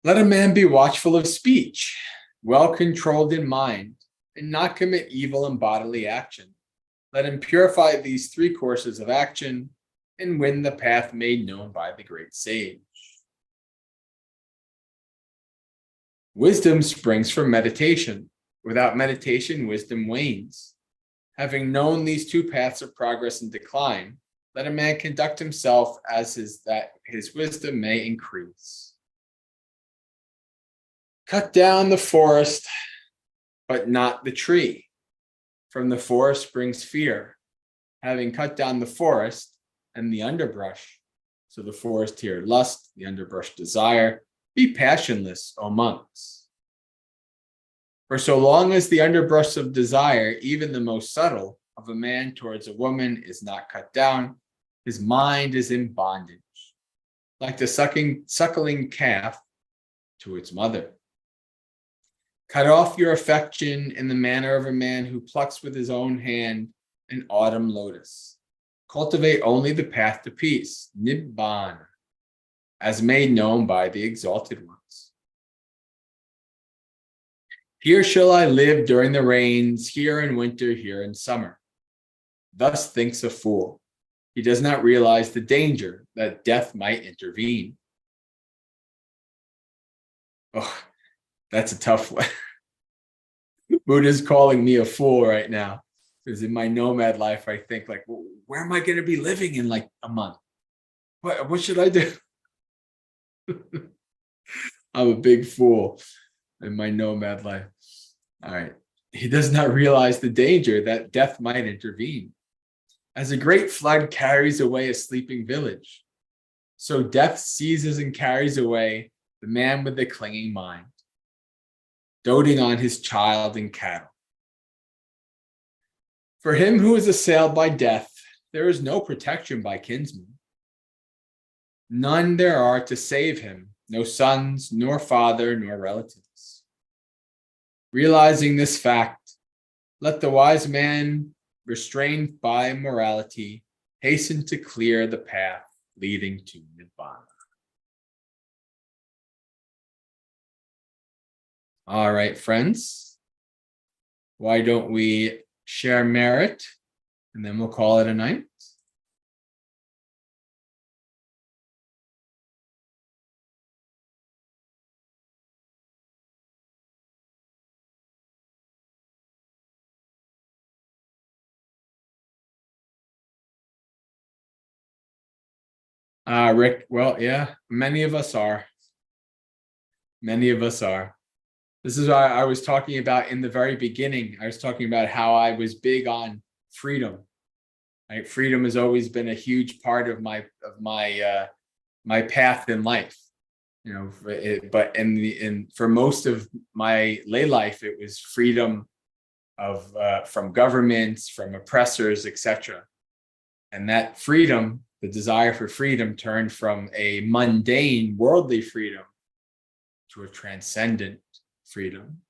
Let a man be watchful of speech, well controlled in mind, and not commit evil in bodily action. Let him purify these three courses of action and win the path made known by the great sage. Wisdom springs from meditation. Without meditation, wisdom wanes. Having known these two paths of progress and decline, let a man conduct himself as that his wisdom may increase. Cut down the forest, but not the tree. From the forest springs fear. Having cut down the forest and the underbrush, so the forest here lust, the underbrush desire, be passionless, O monks. For so long as the underbrush of desire, even the most subtle, of a man towards a woman is not cut down, his mind is in bondage, like the suckling calf to its mother. Cut off your affection in the manner of a man who plucks with his own hand an autumn lotus. Cultivate only the path to peace, Nibbana, as made known by the exalted ones. Here shall I live during the rains, here in winter, here in summer. Thus thinks a fool. He does not realize the danger that death might intervene. Oh, that's a tough one. Buddha's calling me a fool right now. Because in my nomad life, I think like, well, where am I going to be living in like a month? What should I do? I'm a big fool in my nomad life. All right. He does not realize the danger that death might intervene. As a great flood carries away a sleeping village, so death seizes and carries away the man with the clinging mind, doting on his child and cattle. For him who is assailed by death, there is no protection by kinsmen. None there are to save him, no sons, nor father, nor relatives. Realizing this fact, let the wise man, restrained by morality, hasten to clear the path leading to Nibbana. All right, friends. Why don't we share merit, and then we'll call it a night. Rick, well, yeah, many of us are. Many of us are. This is why I was talking about in the very beginning. I was talking about how I was big on freedom. Right? Freedom has always been a huge part of my path in life. You know, but for most of my lay life, it was freedom of from governments, from oppressors, etc. And that freedom, the desire for freedom, turned from a mundane, worldly freedom to a transcendent freedom,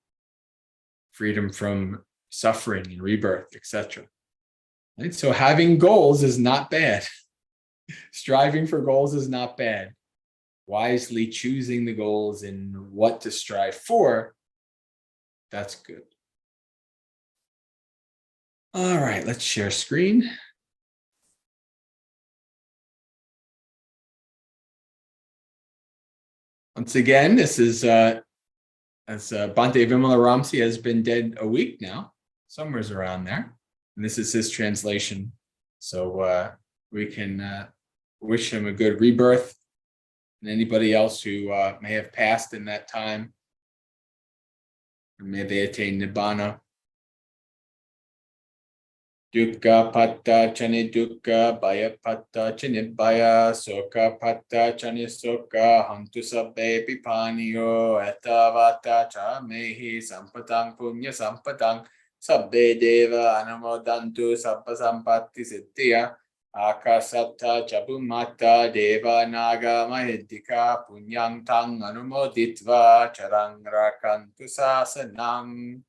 freedom from suffering and rebirth, etc. Right? So having goals is not bad. Striving for goals is not bad. Wisely choosing the goals and what to strive for, that's good. All right, let's share screen. Once again, this is as Bhante Vimalaramsi has been dead a week now, somewhere's around there. And this is his translation. So we can wish him a good rebirth, and anybody else who may have passed in that time, and may they attain Nibbana. Dukkha patta chani dukkha, bhaya patta chani bhaya, sokha patta chani sokha, hantu sabbe pipaniyo, etavata cha mehi sampatang punya sampatang, sabbe deva anamodantu sabba sampatti siddhya, Akasatta Jabumata Deva Naga Mahidika Punyang Tang Anumoditva Charang Rakantu Sasanang.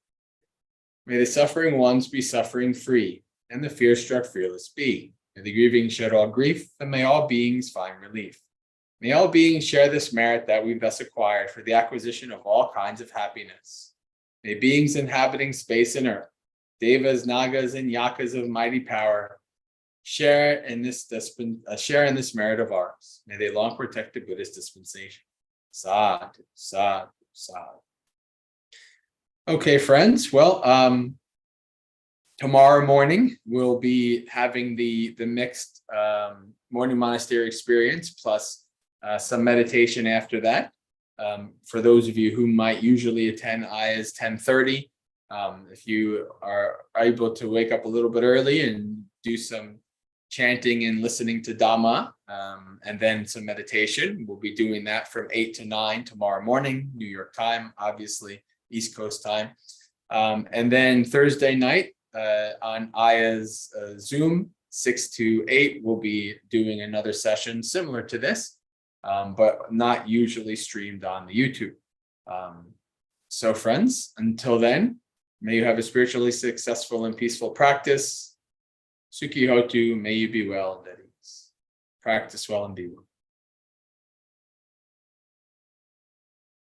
May the suffering ones be suffering free, and the fear-struck fearless be. May the grieving shed all grief, and may all beings find relief. May all beings share this merit that we've thus acquired for the acquisition of all kinds of happiness. May beings inhabiting space and earth, devas, nagas, and yakas of mighty power, share in this merit of ours. May they long protect the Buddhist dispensation. Sadhu, sadhu, sadhu. Okay, friends. Well, tomorrow morning we'll be having the mixed morning monastery experience plus some meditation after that. For those of you who might usually attend Aya's 10:30, if you are able to wake up a little bit early and do some chanting and listening to Dhamma, and then some meditation, we'll be doing that from 8 to 9 tomorrow morning, New York time, obviously East Coast time. And then Thursday night on Aya's Zoom, 6 to 8, we'll be doing another session similar to this, but not usually streamed on the YouTube. So friends, until then, may you have a spiritually successful and peaceful practice. Sukhi Hotu, may you be well and at ease. Practice well and be well.